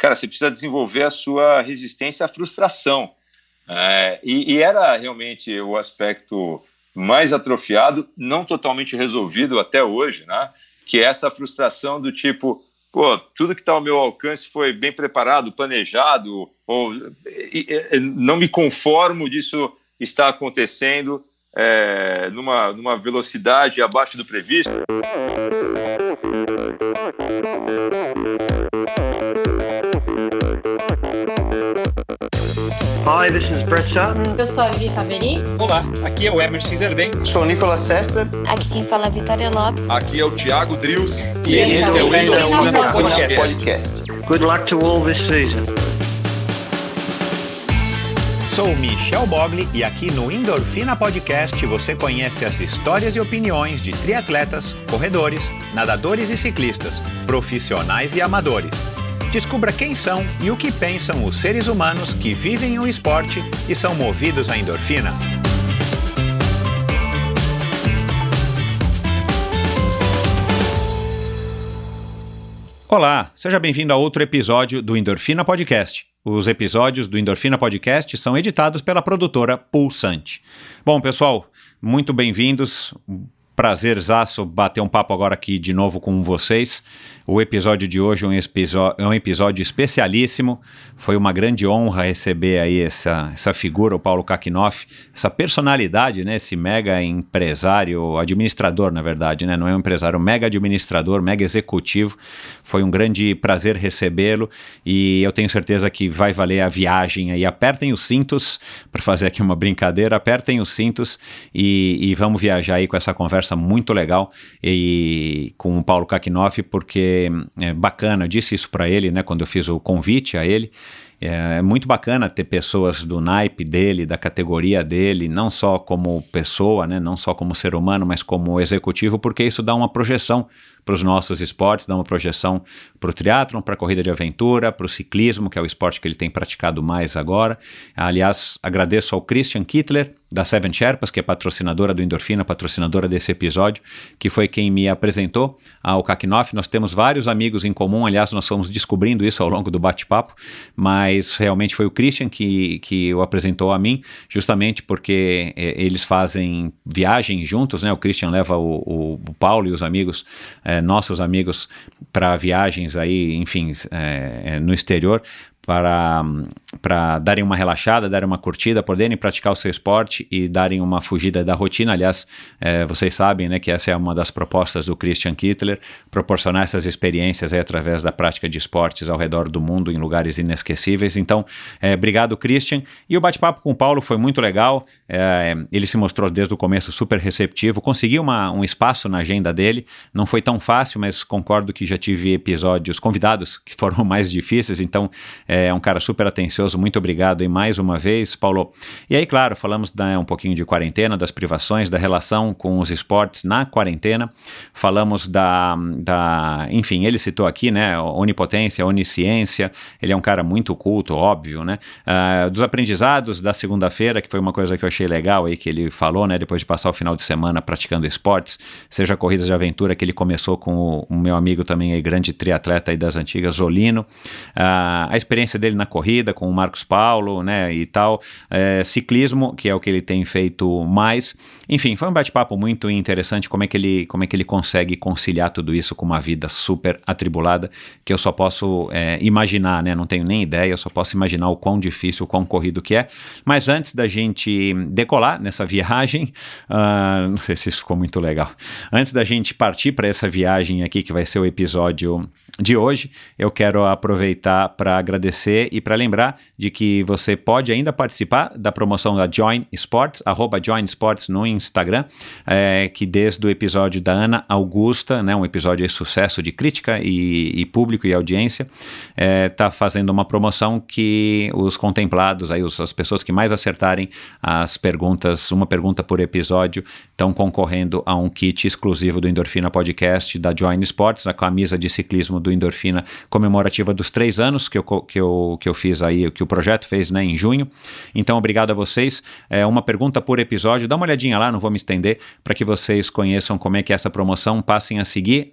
cara, você precisa desenvolver a sua resistência à frustração. E era realmente o aspecto mais atrofiado, não totalmente resolvido até hoje, né? Que é essa frustração do tipo, pô, tudo que está ao meu alcance foi bem preparado, planejado, ou não me conformo disso estar acontecendo numa velocidade abaixo do previsto. Hi, this is Brett Sutton. Eu sou a Vivi Faveri. Olá, aqui é o Emerson Zerben. Sou o Nicolas Sester. Aqui quem fala é Vitória Lopes. Aqui é o Thiago Drius. E esse é o Endorfina Podcast. Good luck to all this season. Sou o Michel Bogli e aqui no Endorfina Podcast você conhece as histórias e opiniões de triatletas, corredores, nadadores e ciclistas, profissionais e amadores. Descubra quem são e o que pensam os seres humanos que vivem o esporte e são movidos à endorfina. Olá, seja bem-vindo a outro episódio do Endorfina Podcast. Os episódios do Endorfina Podcast são editados pela produtora Pulsante. Bom, pessoal, muito bem-vindos. Prazerzaço bater um papo agora aqui de novo com vocês. O episódio de hoje é um episódio especialíssimo. Foi uma grande honra receber aí essa figura, o Paulo Kakinoff, essa personalidade, né? Esse mega empresário, administrador, na verdade, né? Não é um empresário, mega administrador, mega executivo. Foi um grande prazer recebê-lo e eu tenho certeza que vai valer a viagem aí. Apertem os cintos, para fazer aqui uma brincadeira, apertem os cintos e vamos viajar aí com essa conversa muito legal e com o Paulo Kakinoff, porque é bacana, eu disse isso para ele, né, quando eu fiz o convite a ele. É muito bacana ter pessoas do naipe dele, da categoria dele, não só como pessoa, né, não só como ser humano, mas como executivo, porque isso dá uma projeção para os nossos esportes, dá uma projeção para o triatlon, para a corrida de aventura, para o ciclismo, que é o esporte que ele tem praticado mais agora. Aliás, agradeço ao Christian Kittler, da Seven Sherpas, que é patrocinadora do Endorfina, patrocinadora desse episódio, que foi quem me apresentou ao Kakinoff. Nós temos vários amigos em comum, aliás, nós fomos descobrindo isso ao longo do bate-papo, mas realmente foi o Christian que o apresentou a mim, justamente porque eles fazem viagem juntos, né? O Christian leva o Paulo e os amigos, nossos amigos, para viagens aí, enfim, no exterior, para darem uma relaxada, darem uma curtida, poderem praticar o seu esporte e darem uma fugida da rotina. Aliás, vocês sabem, né, que essa é uma das propostas do Christian Kittler, proporcionar essas experiências aí através da prática de esportes ao redor do mundo, em lugares inesquecíveis. Então, obrigado, Christian. E o bate-papo com o Paulo foi muito legal, ele se mostrou desde o começo super receptivo, conseguiu um espaço na agenda dele, não foi tão fácil, mas concordo que já tive convidados que foram mais difíceis, então é um cara super atencioso, muito obrigado e mais uma vez, Paulo. E aí, claro, falamos um pouquinho de quarentena, das privações, da relação com os esportes na quarentena, falamos enfim, ele citou aqui, né, onipotência, onisciência, ele é um cara muito culto, óbvio, né, dos aprendizados da segunda-feira, que foi uma coisa que eu achei legal aí, que ele falou, né, depois de passar o final de semana praticando esportes, seja corridas de aventura, que ele começou com o meu amigo também aí, grande triatleta aí das antigas, Zolino, a experiência dele na corrida com o Marcos Paulo, né, e tal, ciclismo, que é o que ele tem feito mais. Enfim, foi um bate-papo muito interessante, como é que ele consegue conciliar tudo isso com uma vida super atribulada, que eu só posso imaginar, né, não tenho nem ideia, eu só posso imaginar o quão difícil, o quão corrido que é. Mas antes da gente decolar nessa viagem, não sei se isso ficou muito legal, antes da gente partir para essa viagem aqui, que vai ser o episódio de hoje, eu quero aproveitar para agradecer e para lembrar de que você pode ainda participar da promoção da Join Sports, @JoinSports no Instagram, que desde o episódio da Ana Augusta, né, um episódio de sucesso de crítica e público e audiência, está fazendo uma promoção que os contemplados, aí as pessoas que mais acertarem as perguntas, uma pergunta por episódio, estão concorrendo a um kit exclusivo do Endorfina Podcast da Join Sports, a camisa de ciclismo do Endorfina comemorativa dos 3 anos que eu fiz aí, que o projeto fez, né, em junho. Então, obrigado a vocês. Uma pergunta por episódio, dá uma olhadinha lá, não vou me estender, para que vocês conheçam como é que é essa promoção. Passem a seguir,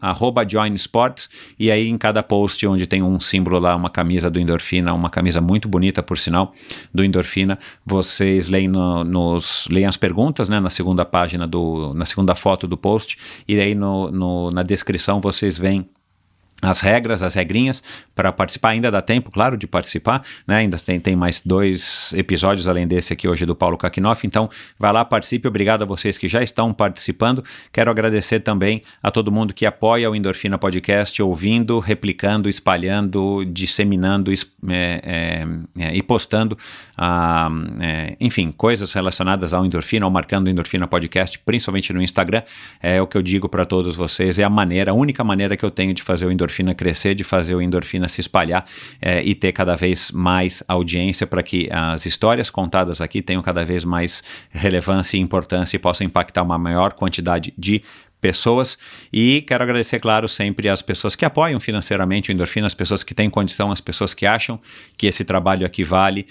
@joinsports, e aí em cada post onde tem um símbolo lá, uma camisa do Endorfina, uma camisa muito bonita, por sinal, do Endorfina, vocês leem, leem as perguntas, né, na segunda página, na segunda foto do post, e aí na descrição vocês veem as regras, as regrinhas para participar. Ainda dá tempo, claro, de participar, né? Ainda tem mais 2 episódios além desse aqui hoje do Paulo Kakinoff, então vai lá, participe. Obrigado a vocês que já estão participando. Quero agradecer também a todo mundo que apoia o Endorfina Podcast, ouvindo, replicando, espalhando, disseminando e postando, enfim, coisas relacionadas ao Endorfina, ou marcando o Endorfina Podcast, principalmente no Instagram. É o que eu digo para todos vocês, é a única maneira que eu tenho de fazer o Endorfina crescer, de fazer o Endorfina se espalhar e ter cada vez mais audiência, para que as histórias contadas aqui tenham cada vez mais relevância e importância e possam impactar uma maior quantidade de pessoas. E quero agradecer, claro, sempre as pessoas que apoiam financeiramente o Endorfina, as pessoas que têm condição, as pessoas que acham que esse trabalho aqui vale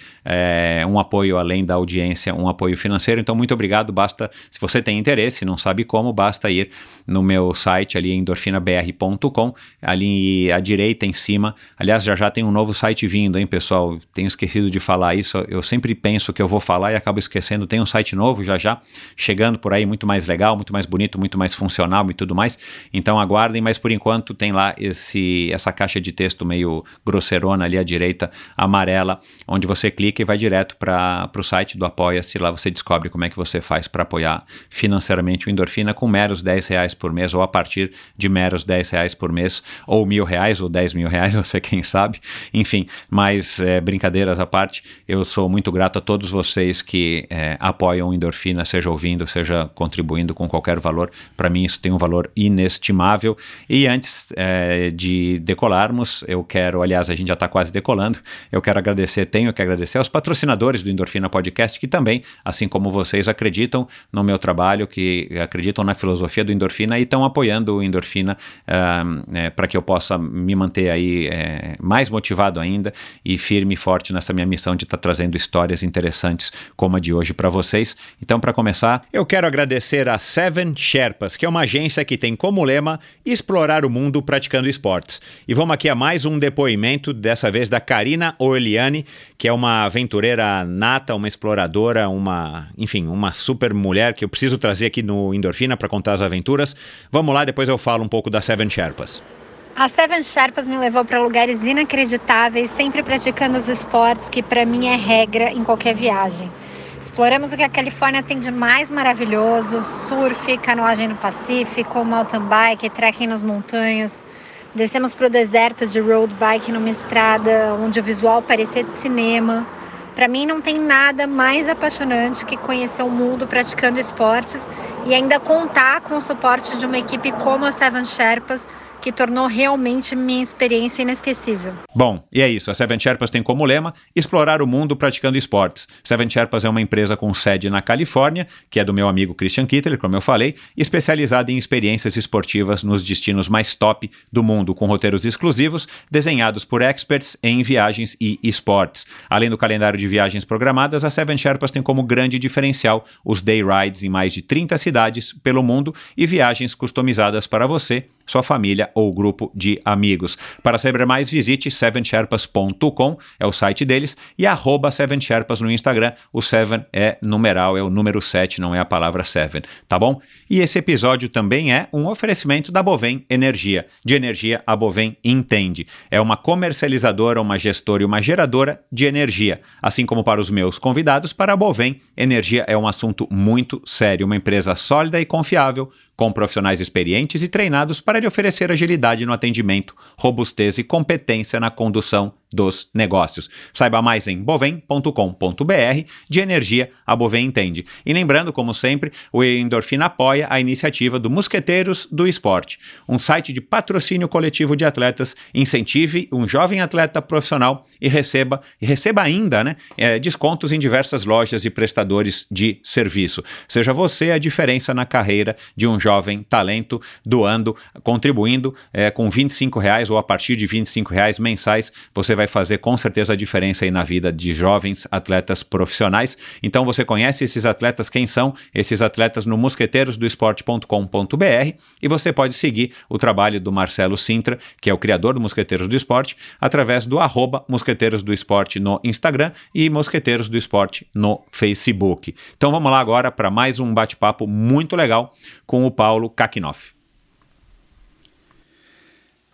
um apoio além da audiência, um apoio financeiro. Então, muito obrigado. Basta, se você tem interesse, não sabe como, basta ir no meu site ali, endorfinabr.com, ali à direita em cima. Aliás, já tem um novo site vindo, hein, pessoal? Tenho esquecido de falar isso, eu sempre penso que eu vou falar e acabo esquecendo. Tem um site novo já chegando por aí, muito mais legal, muito mais bonito, muito mais funcional e tudo mais, então aguardem, mas por enquanto tem lá essa caixa de texto meio grosseirona ali à direita, amarela, onde você clica e vai direto para o site do Apoia-se. Lá você descobre como é que você faz para apoiar financeiramente o Endorfina com meros R$10 por mês, ou a partir de meros R$10 por mês, ou R$1.000 ou R$10.000, não sei quem sabe, enfim, mas brincadeiras à parte, eu sou muito grato a todos vocês que apoiam o Endorfina, seja ouvindo, seja contribuindo com qualquer valor. Para mim isso tem um valor inestimável. E antes de decolarmos, aliás, a gente já está quase decolando, tenho que agradecer aos patrocinadores do Endorfina Podcast, que também, assim como vocês, acreditam no meu trabalho, que acreditam na filosofia do Endorfina e estão apoiando o Endorfina para que eu possa me manter aí mais motivado ainda e firme e forte nessa minha missão de estar trazendo histórias interessantes como a de hoje para vocês. Então, para começar, eu quero agradecer a Seven Sherpas, que é uma agência que tem como lema explorar o mundo praticando esportes. E vamos aqui a mais um depoimento, dessa vez da Karina Oeliani, que é uma aventureira nata, uma exploradora, uma super mulher que eu preciso trazer aqui no Endorfina para contar as aventuras. Vamos lá, depois eu falo um pouco da Seven Sherpas. A Seven Sherpas me levou para lugares inacreditáveis, sempre praticando os esportes que para mim é regra em qualquer viagem. Exploramos o que a Califórnia tem de mais maravilhoso: surf, canoagem no Pacífico, mountain bike, trekking nas montanhas. Descemos para o deserto de road bike numa estrada onde o visual parecia de cinema. Para mim não tem nada mais apaixonante que conhecer o mundo praticando esportes e ainda contar com o suporte de uma equipe como a Seven Sherpas, que tornou realmente minha experiência inesquecível. Bom, e é isso. A Seven Sherpas tem como lema explorar o mundo praticando esportes. Seven Sherpas é uma empresa com sede na Califórnia, que é do meu amigo Christian Kittler, como eu falei, especializada em experiências esportivas nos destinos mais top do mundo, com roteiros exclusivos desenhados por experts em viagens e esportes. Além do calendário de viagens programadas, a Seven Sherpas tem como grande diferencial os day rides em mais de 30 cidades pelo mundo e viagens customizadas para você, sua família ou grupo de amigos. Para saber mais, visite sevensherpas.com, é o site deles, e @sevensherpas no Instagram. O Seven é numeral, é o número 7, não é a palavra Seven, tá bom? E esse episódio também é um oferecimento da Bovem Energia. De energia, a Bovem entende. É uma comercializadora, uma gestora e uma geradora de energia. Assim como para os meus convidados, para a Bovem, energia é um assunto muito sério. Uma empresa sólida e confiável, com profissionais experientes e treinados para lhe oferecer agilidade no atendimento, robustez e competência na condução dos negócios. Saiba mais em bovem.com.br. De energia, a Bovem entende. E lembrando, como sempre, o Endorfina apoia a iniciativa do Mosqueteiros do Esporte, um site de patrocínio coletivo de atletas. Incentive um jovem atleta profissional e receba ainda, né, descontos em diversas lojas e prestadores de serviço. Seja você a diferença na carreira de um jovem talento, doando, contribuindo com R$25 ou a partir de R$25 mensais, você vai fazer com certeza a diferença aí na vida de jovens atletas profissionais. Então você conhece esses atletas, quem são esses atletas, no mosqueteirosdoesporte.com.br, e você pode seguir o trabalho do Marcelo Sintra, que é o criador do Mosqueteiros do Esporte, através do @Mosqueteiros do Esporte no Instagram e Mosqueteiros do Esporte no Facebook. Então vamos lá agora para mais um bate-papo muito legal com o Paulo Kakinoff.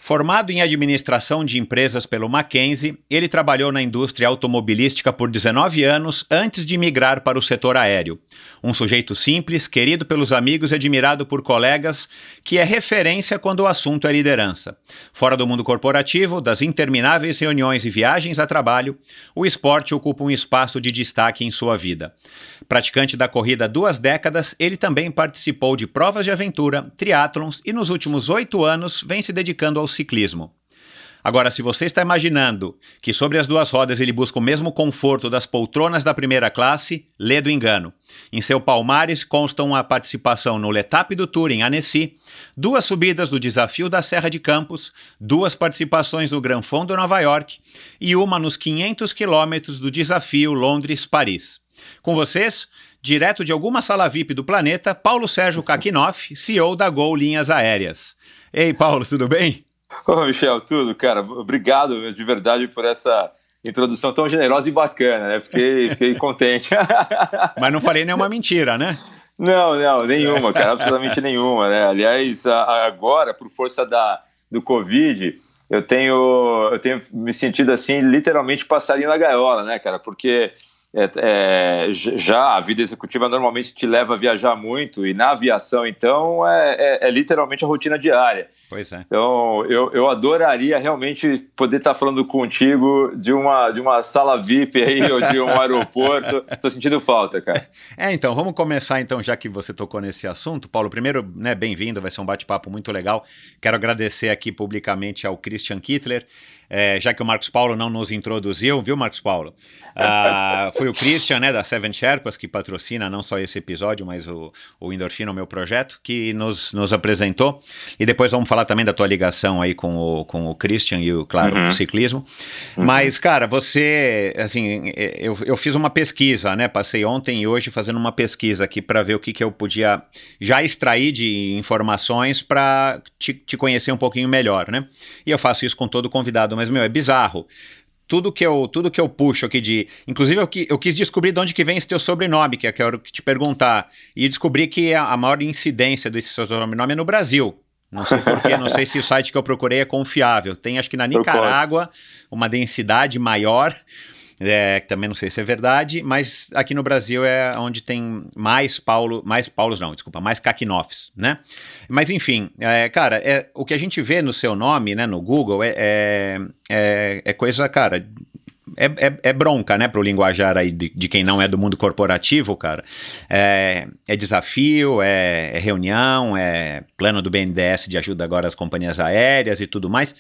Formado em administração de empresas pelo Mackenzie, ele trabalhou na indústria automobilística por 19 anos antes de migrar para o setor aéreo. Um sujeito simples, querido pelos amigos e admirado por colegas, que é referência quando o assunto é liderança. Fora do mundo corporativo, das intermináveis reuniões e viagens a trabalho, o esporte ocupa um espaço de destaque em sua vida. Praticante da corrida há 2 décadas, ele também participou de provas de aventura, triatlons e nos últimos 8 anos vem se dedicando ao ciclismo. Agora, se você está imaginando que sobre as 2 rodas ele busca o mesmo conforto das poltronas da primeira classe, lê do engano. Em seu palmares constam a participação no L'Étape du Tour em Annecy, 2 subidas do Desafio da Serra de Campos, 2 participações no Gran Fondo Nova York e uma nos 500 quilômetros do Desafio Londres-Paris. Com vocês, direto de alguma sala VIP do planeta, Paulo Sérgio Kakinoff, CEO da Gol Linhas Aéreas. Ei, Paulo, tudo bem? Ô, Michel, tudo, cara. Obrigado de verdade por essa introdução tão generosa e bacana, né? Fiquei contente. Mas não falei nenhuma mentira, né? Não, nenhuma, cara, absolutamente nenhuma, né? Aliás, agora, por força do Covid, eu tenho me sentido assim, literalmente passarinho na gaiola, né, cara? Porque já a vida executiva normalmente te leva a viajar muito, e na aviação, então, é literalmente a rotina diária. Pois é. Então, eu adoraria realmente poder estar falando contigo de uma sala VIP aí, ou de um aeroporto. Tô sentindo falta, cara. Então, vamos começar então, já que você tocou nesse assunto. Paulo, primeiro, né, bem-vindo, vai ser um bate-papo muito legal. Quero agradecer aqui publicamente ao Christian Kittler, já que o Marcos Paulo não nos introduziu, viu, Marcos Paulo? Foi o Christian, né, da Seven Sherpas, que patrocina não só esse episódio, mas o Endorfina, o meu projeto, que nos apresentou. E depois vamos falar também da tua ligação aí com o Christian e, o ciclismo. Mas, cara, você, assim, eu fiz uma pesquisa, né, passei ontem e hoje fazendo uma pesquisa aqui para ver o que eu podia já extrair de informações para te conhecer um pouquinho melhor, né? E eu faço isso com todo convidado, mas, é bizarro. Tudo que eu puxo aqui de... Inclusive, eu quis descobrir de onde que vem esse teu sobrenome, que eu quero te perguntar. E descobri que a maior incidência desse seu sobrenome é no Brasil. Não sei porquê, não sei se o site que eu procurei é confiável. Tem, acho que na Nicarágua, uma densidade maior... também não sei se é verdade, mas aqui no Brasil é onde tem mais Kakinoffs, né? Mas enfim, cara, o que a gente vê no seu nome, né, no Google, é coisa, cara... É bronca, né, pro linguajar aí de quem não é do mundo corporativo, cara. É desafio, é reunião, é plano do BNDES de ajuda agora às companhias aéreas e tudo mais.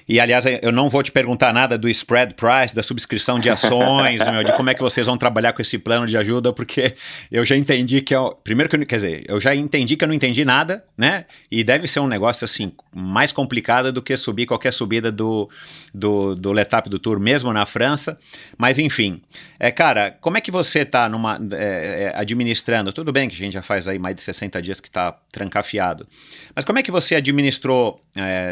E, aliás, eu não vou te perguntar nada do spread price, da subscrição de ações, de como é que vocês vão trabalhar com esse plano de ajuda, porque eu já entendi que... eu já entendi que eu não entendi nada, né? E deve ser um negócio, assim, mais complicado do que qualquer subida do L'Étape du Tour, mesmo na França. Mas, enfim, cara, como é que você está administrando? Tudo bem que a gente já faz aí mais de 60 dias que está trancafiado. Mas como é que você administrou,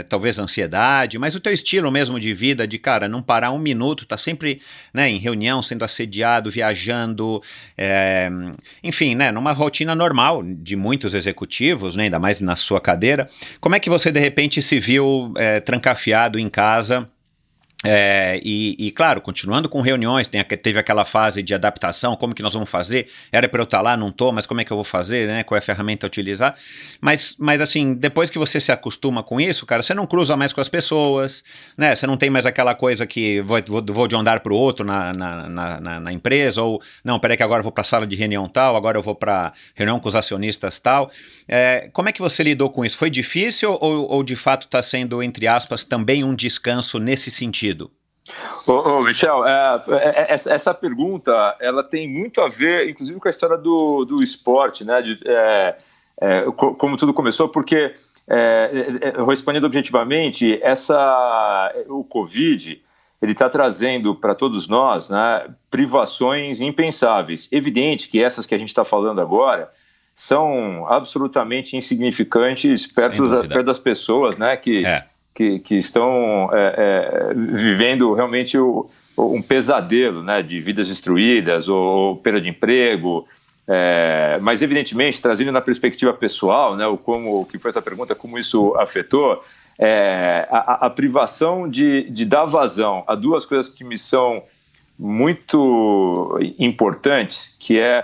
talvez, a ansiedade, mas o teu estilo mesmo de vida, de, cara, não parar um minuto, tá sempre, né, em reunião, sendo assediado, viajando, enfim, né, numa rotina normal de muitos executivos, né, ainda mais na sua cadeira. Como é que você, de repente, se viu trancafiado em casa Claro, continuando com reuniões, teve aquela fase de adaptação, como que nós vamos fazer? Era para eu estar lá, não estou, mas como é que eu vou fazer, né? Qual é a ferramenta a utilizar? Mas assim, depois que você se acostuma com isso, cara, você não cruza mais com as pessoas, né? Você não tem mais aquela coisa que vou de um andar para o outro na empresa, ou não, peraí que agora eu vou para a sala de reunião tal, agora eu vou para reunião com os acionistas tal. Como é que você lidou com isso? Foi difícil ou de fato está sendo, entre aspas, também um descanso nesse sentido? Michel, essa pergunta ela tem muito a ver, inclusive, com a história do esporte, né? Como tudo começou, porque, respondendo objetivamente, o Covid ele está trazendo para todos nós, né, privações impensáveis. Evidente que essas que a gente está falando agora são absolutamente insignificantes perto das pessoas, né, que estão vivendo realmente um pesadelo, né, de vidas destruídas ou perda de emprego, mas evidentemente trazendo na perspectiva pessoal, né, o que foi a tua pergunta, como isso afetou, a privação de dar vazão a duas coisas que me são muito importantes, que eu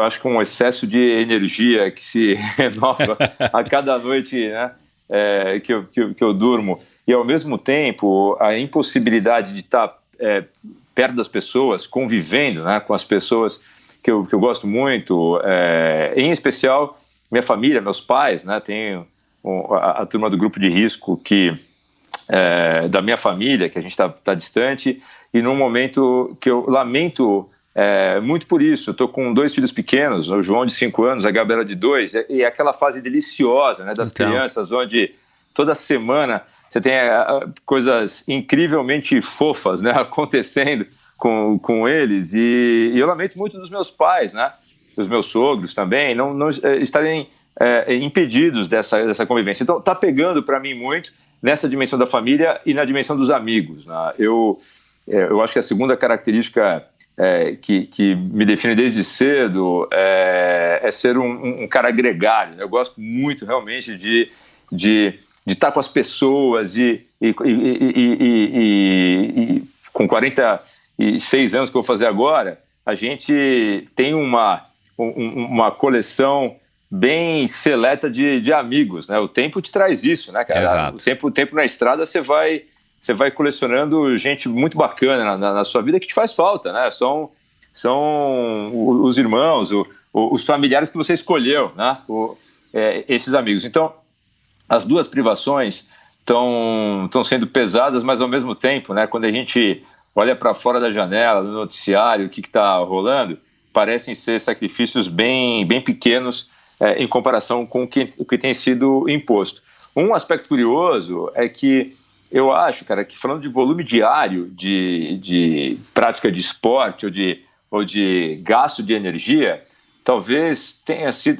acho que um excesso de energia que se renova a cada noite, né, que eu durmo, e ao mesmo tempo a impossibilidade de estar perto das pessoas, convivendo, né, com as pessoas que eu gosto muito, em especial minha família, meus pais, né, tenho a turma do grupo de risco da minha família, que a gente está distante, e num momento que eu lamento muito por isso. Estou com 2 filhos pequenos, o João de 5 anos, a Gabriela de 2, e é aquela fase deliciosa, né, das crianças, onde toda semana você tem coisas incrivelmente fofas, né, acontecendo com eles, e eu lamento muito dos meus pais, né, dos meus sogros também, não estarem impedidos dessa convivência. Então está pegando para mim muito nessa dimensão da família e na dimensão dos amigos, né? Eu acho que a segunda característica que me define desde cedo é ser um cara gregário, né? Eu gosto muito realmente de estar com as pessoas e com 46 anos que eu vou fazer agora, a gente tem uma coleção bem seleta de amigos, né? O tempo te traz isso, né, cara? Exato. O tempo na estrada você vai colecionando gente muito bacana na sua vida que te faz falta, né? São os irmãos, os familiares que você escolheu, né? Esses amigos. Então, as duas privações estão sendo pesadas, mas ao mesmo tempo, né? Quando a gente olha para fora da janela, no noticiário, o que está rolando, parecem ser sacrifícios bem pequenos em comparação com o que tem sido imposto. Um aspecto curioso é que eu acho, cara, que falando de volume diário de prática de esporte ou de gasto de energia, talvez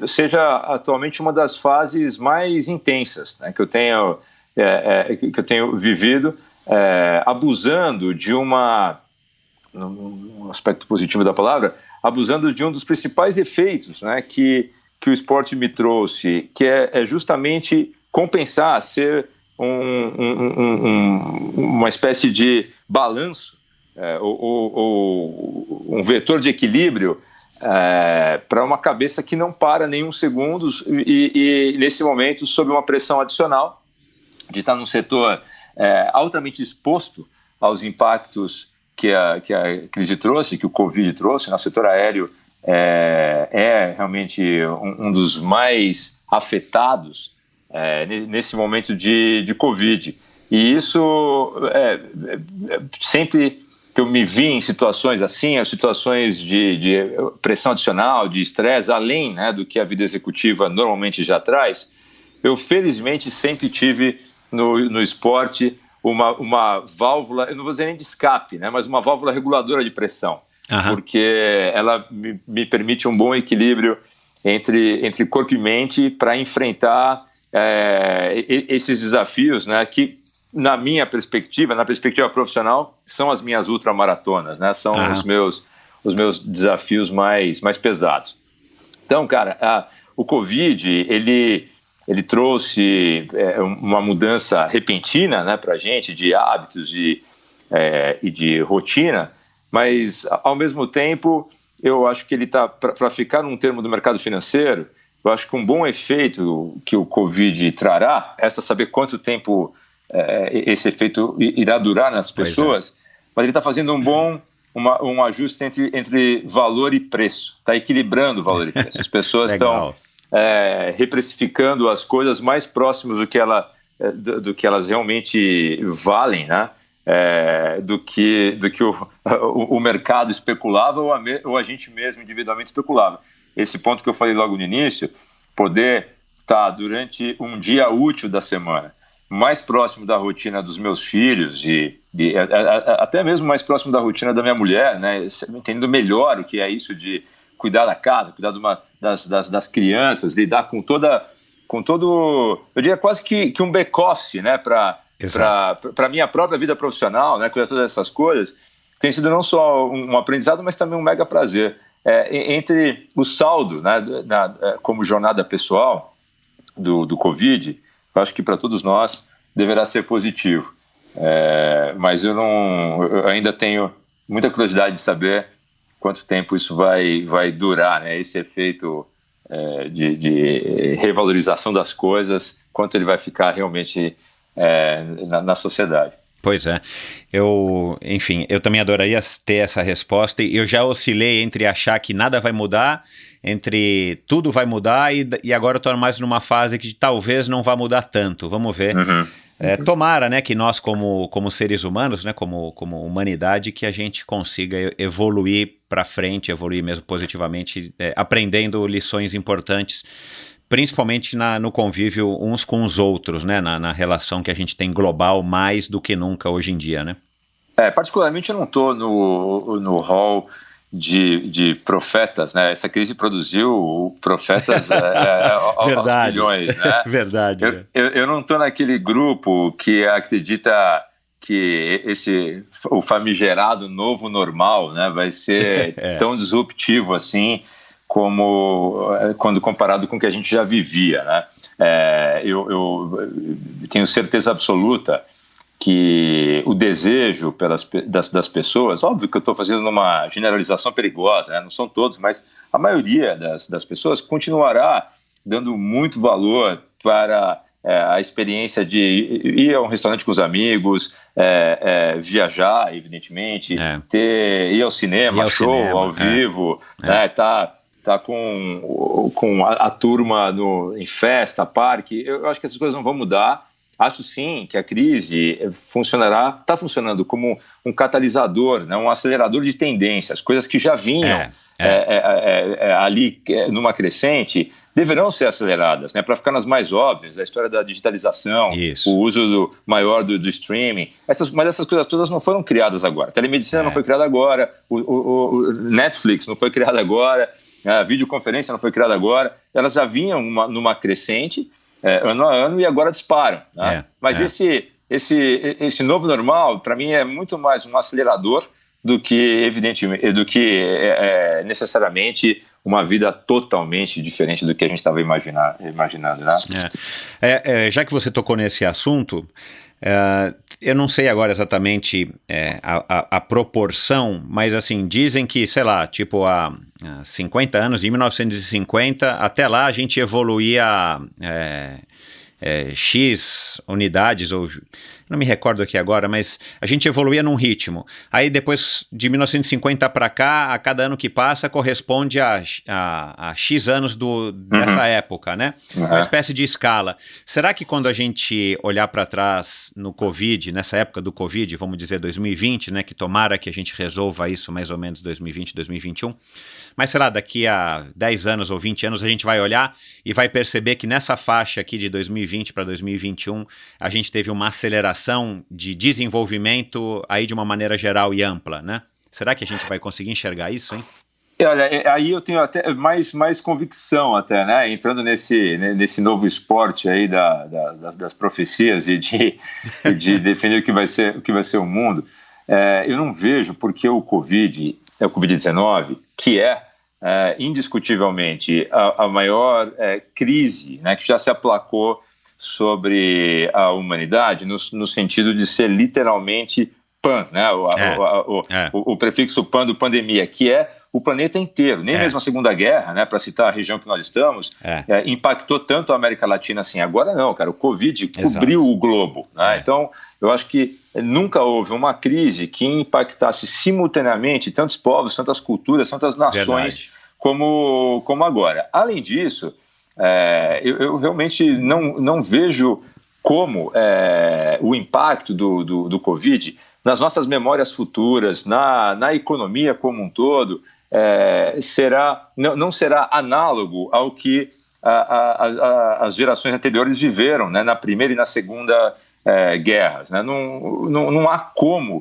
seja atualmente uma das fases mais intensas, né, que eu tenho vivido, abusando de um aspecto positivo da palavra, abusando de um dos principais efeitos, né, que o esporte me trouxe, que é justamente compensar, ser uma espécie de balanço, ou um vetor de equilíbrio para uma cabeça que não para nenhum segundo e nesse momento, sob uma pressão adicional de estar num setor altamente exposto aos impactos que a crise trouxe, que o Covid trouxe, no setor aéreo realmente um dos mais afetados nesse momento de Covid. E isso, sempre que eu me vi em situações assim, situações de pressão adicional, de estresse, além, né, do que a vida executiva normalmente já traz, eu felizmente sempre tive no esporte uma válvula, eu não vou dizer nem de escape, né, mas uma válvula reguladora de pressão. Uhum. Porque ela me permite um bom equilíbrio entre corpo e mente para enfrentar esses desafios, né, que na minha perspectiva, na perspectiva profissional, são as minhas ultramaratonas, né, são os meus desafios mais pesados. Então, cara, o Covid, ele ele trouxe uma mudança repentina, né, para a gente, de hábitos e de rotina, mas, ao mesmo tempo, eu acho que ele está, para ficar num termo do mercado financeiro, eu acho que um bom efeito que o Covid trará é saber quanto tempo esse efeito irá durar nas pessoas, mas ele está fazendo um ajuste entre valor e preço, está equilibrando o valor e preço. As pessoas estão reprecificando as coisas mais próximas do que elas realmente valem, né? Do que o mercado especulava ou a gente mesmo individualmente especulava. Esse ponto que eu falei logo no início, poder estar durante um dia útil da semana mais próximo da rotina dos meus filhos e até mesmo mais próximo da rotina da minha mulher, né? Entendendo melhor o que é isso de cuidar da casa, cuidar das crianças, lidar com todo, eu diria quase que um back-office, né? Para a minha própria vida profissional, né? Cuidar de todas essas coisas, tem sido não só um aprendizado, mas também um mega prazer. Entre o saldo, né, como jornada pessoal do Covid, eu acho que para todos nós deverá ser positivo. Mas eu ainda tenho muita curiosidade de saber quanto tempo isso vai durar, né, esse efeito de revalorização das coisas, quanto ele vai ficar realmente na sociedade. Pois é, eu também adoraria ter essa resposta, e eu já oscilei entre achar que nada vai mudar, entre tudo vai mudar, e agora eu estou mais numa fase que talvez não vá mudar tanto, vamos ver. Tomara, né, que nós como seres humanos, né, como humanidade, que a gente consiga evoluir para frente, evoluir mesmo positivamente, aprendendo lições importantes, principalmente no convívio uns com os outros, né? Na relação que a gente tem global mais do que nunca hoje em dia, né? Particularmente eu não estou no hall de profetas, né? Essa crise produziu profetas aos milhões, né? Verdade. Eu não estou naquele grupo que acredita que o famigerado novo normal, né, vai ser tão disruptivo assim, como quando comparado com o que a gente já vivia, né? Eu tenho certeza absoluta que o desejo das pessoas, óbvio que eu estou fazendo uma generalização perigosa, né? Não são todos, mas a maioria das pessoas continuará dando muito valor para a experiência de ir a um restaurante com os amigos, viajar, evidentemente, ir ao cinema, ao vivo, né? Tá com a turma em festa, parque. Eu acho que essas coisas não vão mudar. Acho sim que a crise está funcionando como um catalisador, né, um acelerador de tendências, coisas que já vinham ali numa crescente, deverão ser aceleradas, né, para ficar nas mais óbvias, a história da digitalização, o uso maior do streaming, mas essas coisas todas não foram criadas agora. A telemedicina não foi criada agora, o Netflix não foi criado agora, a videoconferência não foi criada agora, elas já vinham numa crescente, ano a ano, e agora disparam, né? Mas esse novo normal, para mim, é muito mais um acelerador do que necessariamente uma vida totalmente diferente do que a gente estava imaginando, né? Já que você tocou nesse assunto, eu não sei agora exatamente a proporção, mas assim, dizem que, sei lá, tipo há 50 anos, em 1950, até lá a gente evoluía X unidades, ou não me recordo aqui agora, mas a gente evoluía num ritmo. Aí depois de 1950 para cá, a cada ano que passa corresponde a X anos dessa época, né? Uma espécie de escala. Será que quando a gente olhar para trás no Covid, nessa época do Covid, vamos dizer 2020, né? Que tomara que a gente resolva isso mais ou menos 2020, 2021, mas sei lá, daqui a 10 anos ou 20 anos a gente vai olhar e vai perceber que nessa faixa aqui de 2020 para 2021 a gente teve uma aceleração de desenvolvimento aí de uma maneira geral e ampla, né? Será que a gente vai conseguir enxergar isso, hein? Olha, aí eu tenho até mais convicção até, né? Entrando nesse novo esporte aí das profecias e de definir o que vai ser o mundo. Eu não vejo porque o Covid-19, que é indiscutivelmente a maior crise, né, que já se aplacou sobre a humanidade, no sentido de ser literalmente pan, né, o prefixo pan do pandemia, que é o planeta inteiro, nem mesmo a Segunda Guerra, né, para citar a região que nós estamos, impactou tanto a América Latina assim. Agora não, cara, o Covid cobriu o globo, né? Então, eu acho que nunca houve uma crise que impactasse simultaneamente tantos povos, tantas culturas, tantas nações como agora. Além disso, eu realmente não vejo como o impacto do Covid nas nossas memórias futuras, na economia como um todo, não será análogo ao que as gerações anteriores viveram, né, na Primeira e na Segunda guerras. Né? Não há como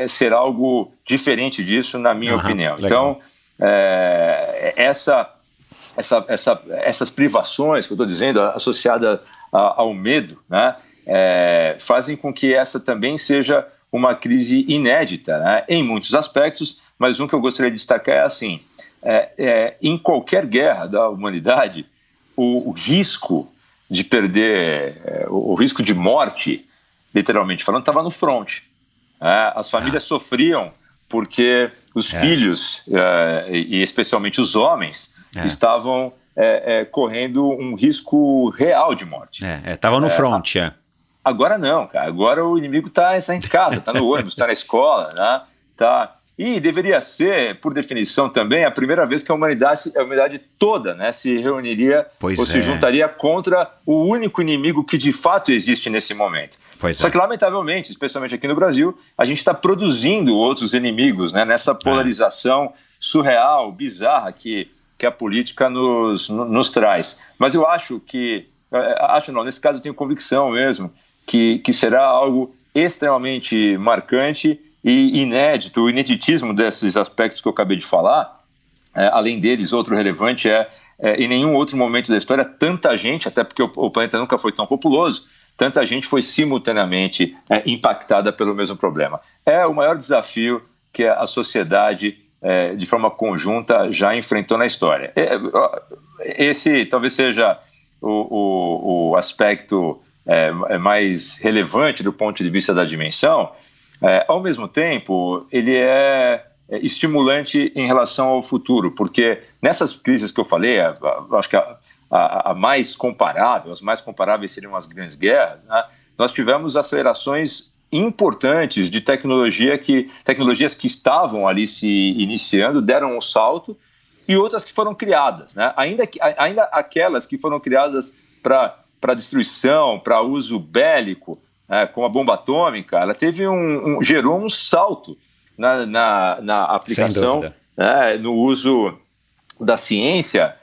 ser algo diferente disso, na minha opinião. Legal. Então, essas privações que eu estou dizendo, associadas ao medo, né, fazem com que essa também seja uma crise inédita, né, em muitos aspectos, mas um que eu gostaria de destacar é assim, em qualquer guerra da humanidade, o risco de perder, o risco de morte, literalmente falando, estava no front. As famílias sofriam porque os filhos, e especialmente os homens, estavam correndo um risco real de morte. Estava no front, Agora não, cara. Agora o inimigo está em casa, está no ônibus, está na escola, né? E deveria ser, por definição também, a primeira vez que a humanidade toda, né, se reuniria se juntaria contra o único inimigo que de fato existe nesse momento. Só que, lamentavelmente, especialmente aqui no Brasil, a gente está produzindo outros inimigos, né, nessa polarização surreal, bizarra que a política nos traz. Mas eu acho que, nesse caso eu tenho convicção mesmo, que será algo extremamente marcante e inédito. O ineditismo desses aspectos que eu acabei de falar, além deles, outro relevante em nenhum outro momento da história, tanta gente, até porque o planeta nunca foi tão populoso, tanta gente foi simultaneamente impactada pelo mesmo problema. É o maior desafio que a sociedade, de forma conjunta, já enfrentou na história. Esse talvez seja o aspecto mais relevante do ponto de vista da dimensão. Ao mesmo tempo, ele é estimulante em relação ao futuro, porque nessas crises que eu falei, acho que a mais comparável, as mais comparáveis seriam as grandes guerras, né? Nós tivemos acelerações importantes de tecnologias que estavam ali se iniciando, deram um salto, e outras que foram criadas, né? Ainda aquelas que foram criadas para destruição, para uso bélico, como a bomba atômica, ela gerou um salto na aplicação, no uso da ciência,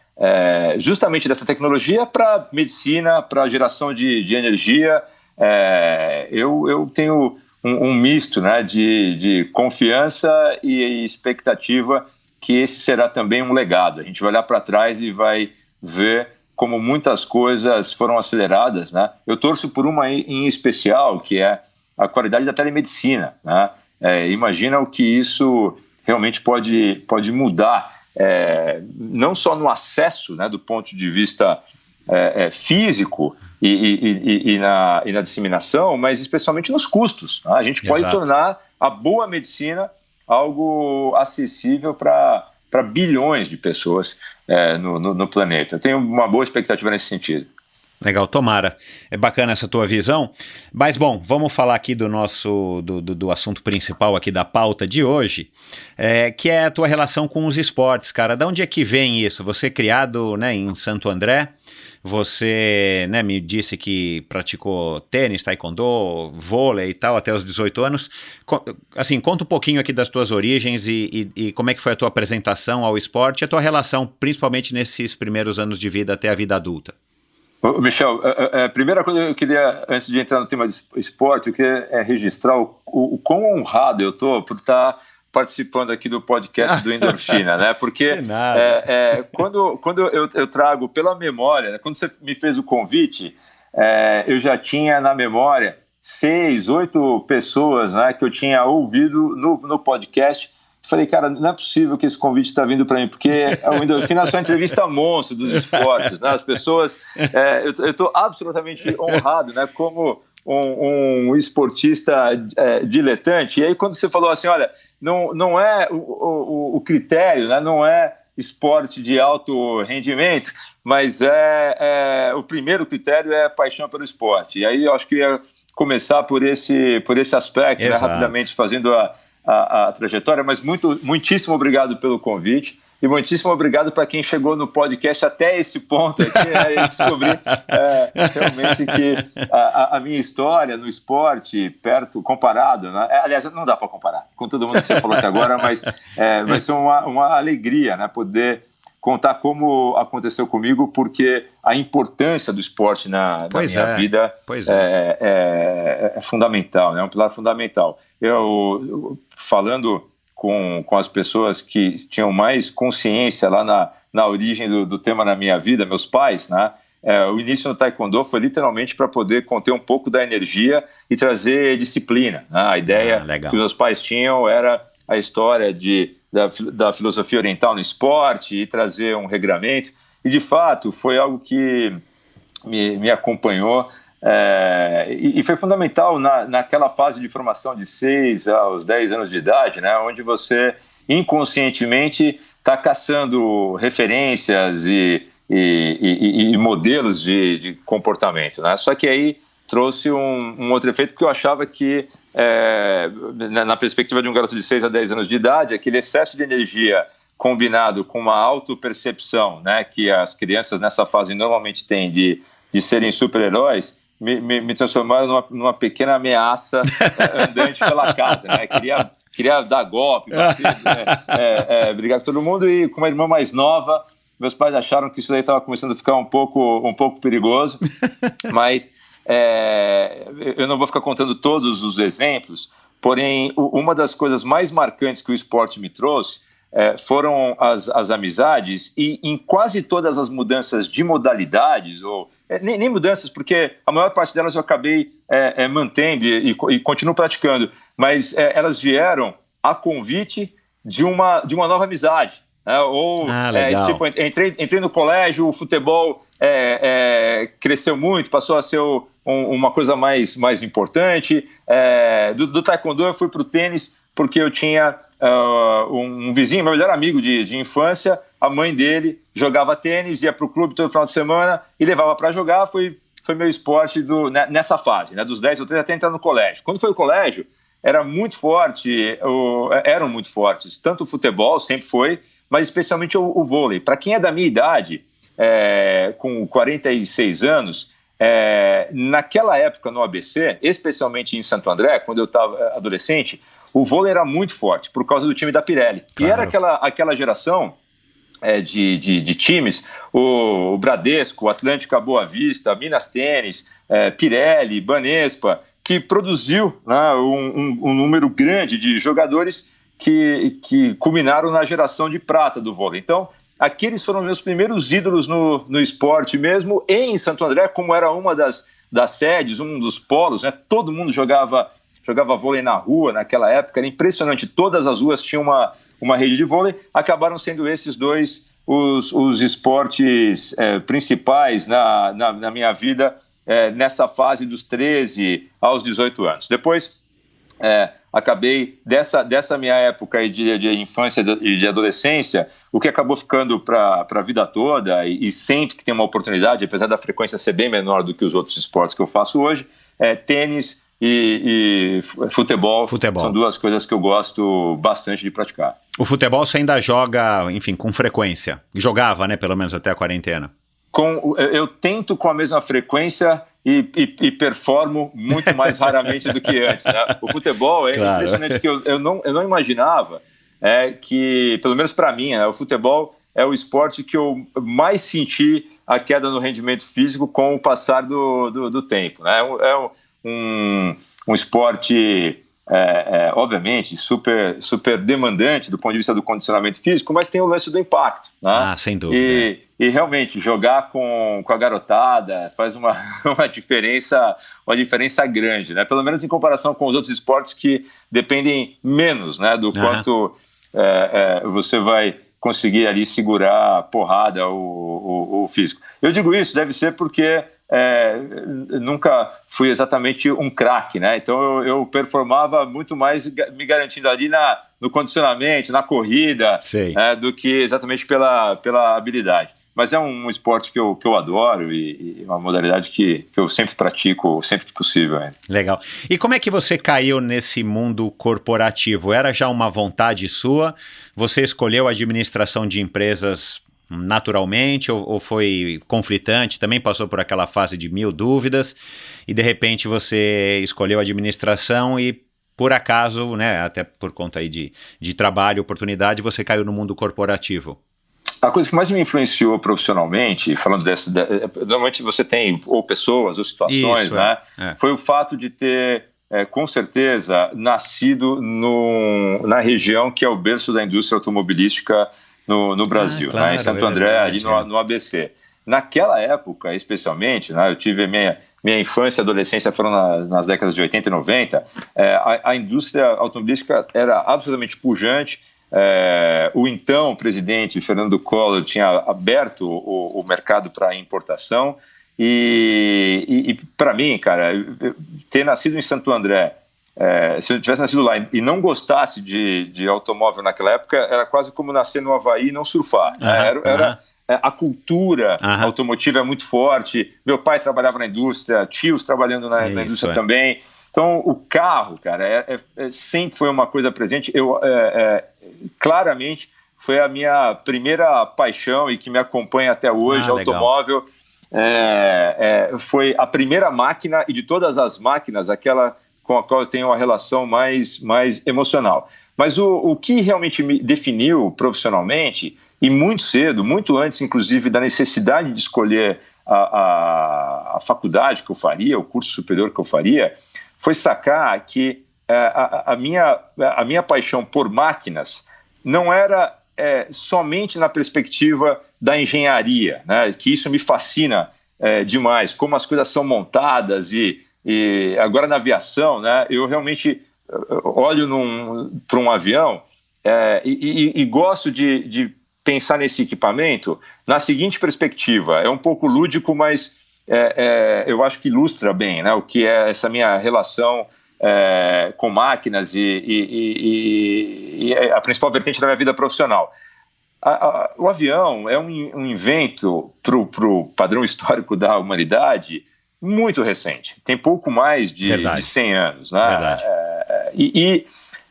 justamente dessa tecnologia para medicina, para geração de energia. Eu tenho um misto, né, de confiança e expectativa que esse será também um legado. A gente vai olhar para trás e vai ver como muitas coisas foram aceleradas, né? Eu torço por uma em especial, que é a qualidade da telemedicina, né? Imagina o que isso realmente pode mudar, não só no acesso, né, do ponto de vista físico e na disseminação, mas especialmente nos custos, né? A gente pode tornar a boa medicina algo acessível para bilhões de pessoas no planeta. Eu tenho uma boa expectativa nesse sentido. Legal, tomara. É bacana essa tua visão. Mas, bom, vamos falar aqui do assunto principal aqui da pauta de hoje, que é a tua relação com os esportes, cara. De onde é que vem isso? Você é criado, né, em Santo André, você, né, me disse que praticou tênis, taekwondo, vôlei e tal até os 18 anos. Assim, conta um pouquinho aqui das tuas origens e como é que foi a tua apresentação ao esporte e a tua relação, principalmente nesses primeiros anos de vida até a vida adulta. Michel, a primeira coisa que eu queria, antes de entrar no tema de esporte, eu queria registrar o quão honrado eu estou por estar participando aqui do podcast do Endorfina, né? Porque quando eu trago pela memória, né? Quando você me fez o convite, eu já tinha na memória 6, 8 pessoas, né, que eu tinha ouvido no podcast falei, cara, não é possível que esse convite está vindo para mim, porque o Endorfina é só entrevista monstro dos esportes, né? As pessoas, eu estou absolutamente honrado, né? Como um esportista diletante. E aí quando você falou assim, olha, não é o critério, né? Não é esporte de alto rendimento, mas o primeiro critério é a paixão pelo esporte. E aí eu acho que ia começar por esse aspecto, né? Rapidamente fazendo a trajetória, mas muitíssimo obrigado pelo convite e muitíssimo obrigado para quem chegou no podcast até esse ponto aqui, né, e descobrir realmente que a minha história no esporte, comparado, né, aliás, não dá para comparar com todo mundo que você falou até agora, mas vai ser uma alegria, né, poder contar como aconteceu comigo, porque a importância do esporte na minha vida é fundamental, né? É um pilar fundamental. Eu falando com as pessoas que tinham mais consciência lá na origem do tema na minha vida, meus pais, né? O início no taekwondo foi literalmente para poder conter um pouco da energia e trazer disciplina, né? A ideia que meus pais tinham era a história da filosofia oriental no esporte e trazer um regramento, e de fato foi algo que me acompanhou e foi fundamental naquela fase de formação de 6 aos 10 anos de idade, né, onde você inconscientemente está caçando referências e modelos de comportamento, né? Só que aí trouxe um outro efeito, porque eu achava que, na perspectiva de um garoto de 6 a 10 anos de idade, aquele excesso de energia combinado com uma autopercepção, né, que as crianças nessa fase normalmente têm de serem super-heróis, me transformaram numa pequena ameaça andante pela casa, né? Queria dar golpe, brigar com todo mundo, e com uma irmã mais nova, meus pais acharam que isso aí estava começando a ficar um pouco perigoso, mas eu não vou ficar contando todos os exemplos, porém, uma das coisas mais marcantes que o esporte me trouxe foram as amizades, e em quase todas as mudanças de modalidades, ou nem mudanças, porque a maior parte delas eu acabei mantendo e continuo praticando, mas elas vieram a convite de uma nova amizade. Tipo, entrei no colégio, o futebol cresceu muito, passou a ser uma coisa mais importante. Do taekwondo eu fui para o tênis porque eu tinha um vizinho, meu melhor amigo de infância, a mãe dele jogava tênis, ia para o clube todo final de semana e levava para jogar. Foi meu esporte nessa fase, né, dos 10 ou 13 até entrar no colégio. Quando foi o colégio, eram muito fortes, tanto o futebol, sempre foi, mas especialmente o vôlei. Para quem é da minha idade, com 46 anos, naquela época no ABC, especialmente em Santo André, quando eu estava adolescente, o vôlei era muito forte por causa do time da Pirelli. Claro. E era aquela geração de times, o Bradesco, o Atlântica Boa Vista, Minas Tênis, Pirelli, Banespa, que produziu, né, um número grande de jogadores que culminaram na geração de prata do vôlei. Então, aqueles foram meus primeiros ídolos no esporte mesmo, e em Santo André, como era uma das sedes, um dos polos, né, todo mundo jogava vôlei na rua naquela época, era impressionante, todas as ruas tinham uma rede de vôlei. Acabaram sendo esses dois os esportes principais na minha vida, nessa fase dos 13 aos 18 anos. Depois, acabei, dessa minha época de infância e de adolescência, o que acabou ficando para a vida toda, e sempre que tem uma oportunidade, apesar da frequência ser bem menor do que os outros esportes que eu faço hoje, tênis e futebol são duas coisas que eu gosto bastante de praticar. O futebol você ainda joga, enfim, com frequência? Jogava, né, pelo menos até a quarentena? Eu tento com a mesma frequência e performo muito mais raramente do que antes, né? O futebol impressionante, que eu não imaginava que, pelo menos para mim, o futebol é o esporte que eu mais senti a queda no rendimento físico com o passar do tempo, né? Um esporte, obviamente, super demandante do ponto de vista do condicionamento físico, mas tem o lance do impacto, né? Sem dúvida. E realmente, jogar com a garotada faz uma diferença grande, né? Pelo menos em comparação com os outros esportes que dependem menos, né, do quanto você vai conseguir ali segurar a porrada, o físico. Eu digo isso, deve ser porque nunca fui exatamente um craque, né? Então eu performava muito mais me garantindo ali no condicionamento, na corrida, do que exatamente pela habilidade. Mas é um esporte que eu adoro e uma modalidade que eu sempre pratico, sempre que possível. Legal. E como é que você caiu nesse mundo corporativo? Era já uma vontade sua? Você escolheu a administração de empresas naturalmente ou foi conflitante? Também passou por aquela fase de 1000 dúvidas e de repente você escolheu a administração e por acaso, né, até por conta aí de trabalho, oportunidade, você caiu no mundo corporativo? A coisa que mais me influenciou profissionalmente, falando normalmente você tem ou pessoas ou situações, isso, né? Foi o fato de ter, com certeza, nascido na região que é o berço da indústria automobilística no Brasil, claro, né? Em Santo André, ali no ABC. Naquela época, especialmente, né, eu tive minha infância e adolescência foram nas décadas de 80 e 90, a indústria automobilística era absolutamente pujante. O então presidente Fernando Collor tinha aberto o mercado para importação e para mim, cara, ter nascido em Santo André, se eu tivesse nascido lá e não gostasse de automóvel naquela época, era quase como nascer no Havaí e não surfar. A cultura automotiva é muito forte. Meu pai trabalhava na indústria, tios trabalhando na indústria também. Então, o carro, cara, sempre foi uma coisa presente. Claramente, foi a minha primeira paixão e que me acompanha até hoje, automóvel. Foi a primeira máquina e de todas as máquinas, aquela com a qual eu tenho uma relação mais emocional. Mas o que realmente me definiu profissionalmente, e muito cedo, muito antes, inclusive, da necessidade de escolher a faculdade que eu faria, o curso superior que eu faria, foi sacar que a minha paixão por máquinas não era somente na perspectiva da engenharia, né, que isso me fascina demais, como as coisas são montadas e agora na aviação, né, eu realmente olho para um avião e gosto de pensar nesse equipamento na seguinte perspectiva, é um pouco lúdico, mas eu acho que ilustra bem, né, o que é essa minha relação com máquinas e a principal vertente da minha vida profissional. O avião é um invento para o padrão histórico da humanidade muito recente, tem pouco mais de 100 anos. Né? Verdade.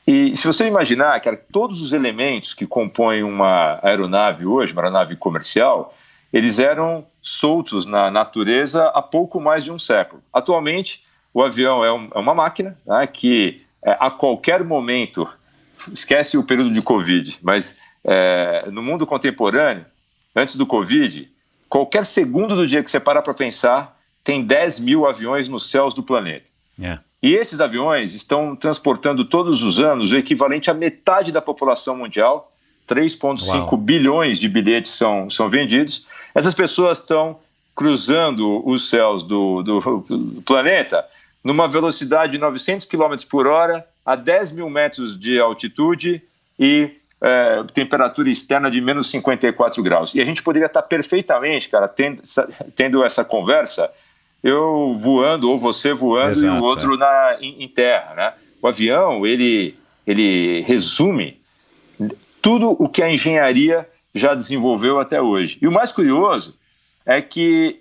E se você imaginar, cara, todos os elementos que compõem uma aeronave hoje, uma aeronave comercial, eles eram soltos na natureza há pouco mais de um século. Atualmente, o avião é uma máquina, né, que a qualquer momento, esquece o período de Covid, mas no mundo contemporâneo, antes do Covid, qualquer segundo do dia que você parar para pensar, tem 10 mil aviões nos céus do planeta. E esses aviões estão transportando todos os anos o equivalente à metade da população mundial, 3,5 bilhões de bilhetes são vendidos. Essas pessoas estão cruzando os céus do planeta numa velocidade de 900 km por hora, a 10 mil metros de altitude e temperatura externa de menos 54 graus. E a gente poderia estar perfeitamente, cara, tendo essa conversa, eu voando ou você voando. Exato, e o outro em terra, né? O avião, ele resume tudo o que a engenharia já desenvolveu até hoje. E o mais curioso é que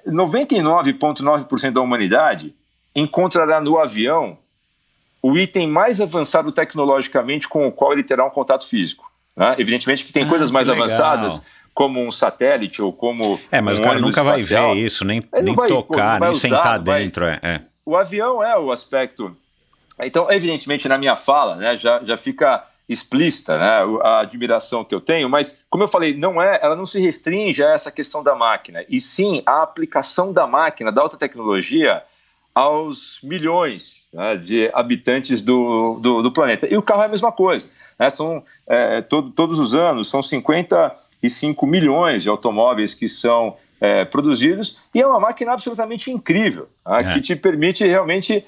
99,9% da humanidade encontrará no avião o item mais avançado tecnologicamente com o qual ele terá um contato físico. Né? Evidentemente que tem coisas mais avançadas, como um satélite ou como mas o cara nunca espacial. Vai ver isso, nem tocar, nem sentar dentro. O avião é o aspecto... Então, evidentemente, na minha fala, né, já fica explícita, né, a admiração que eu tenho, mas, como eu falei, ela não se restringe a essa questão da máquina, e sim a aplicação da máquina, da alta tecnologia, aos milhões, né, de habitantes do planeta. E o carro é a mesma coisa. Né, todos os anos, são 55 milhões de automóveis que são produzidos, e é uma máquina absolutamente incrível, que te permite realmente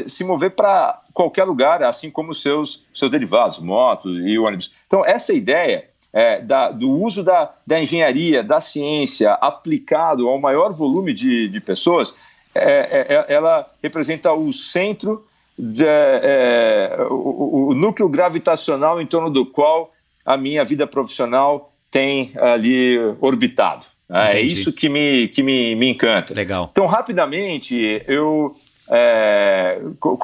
se mover para qualquer lugar, assim como os seus derivados, motos e ônibus. Então, essa ideia do uso da engenharia, da ciência, aplicado ao maior volume de pessoas, ela representa o centro, o núcleo gravitacional em torno do qual a minha vida profissional tem ali orbitado. É isso que me encanta. Legal. Então, rapidamente, eu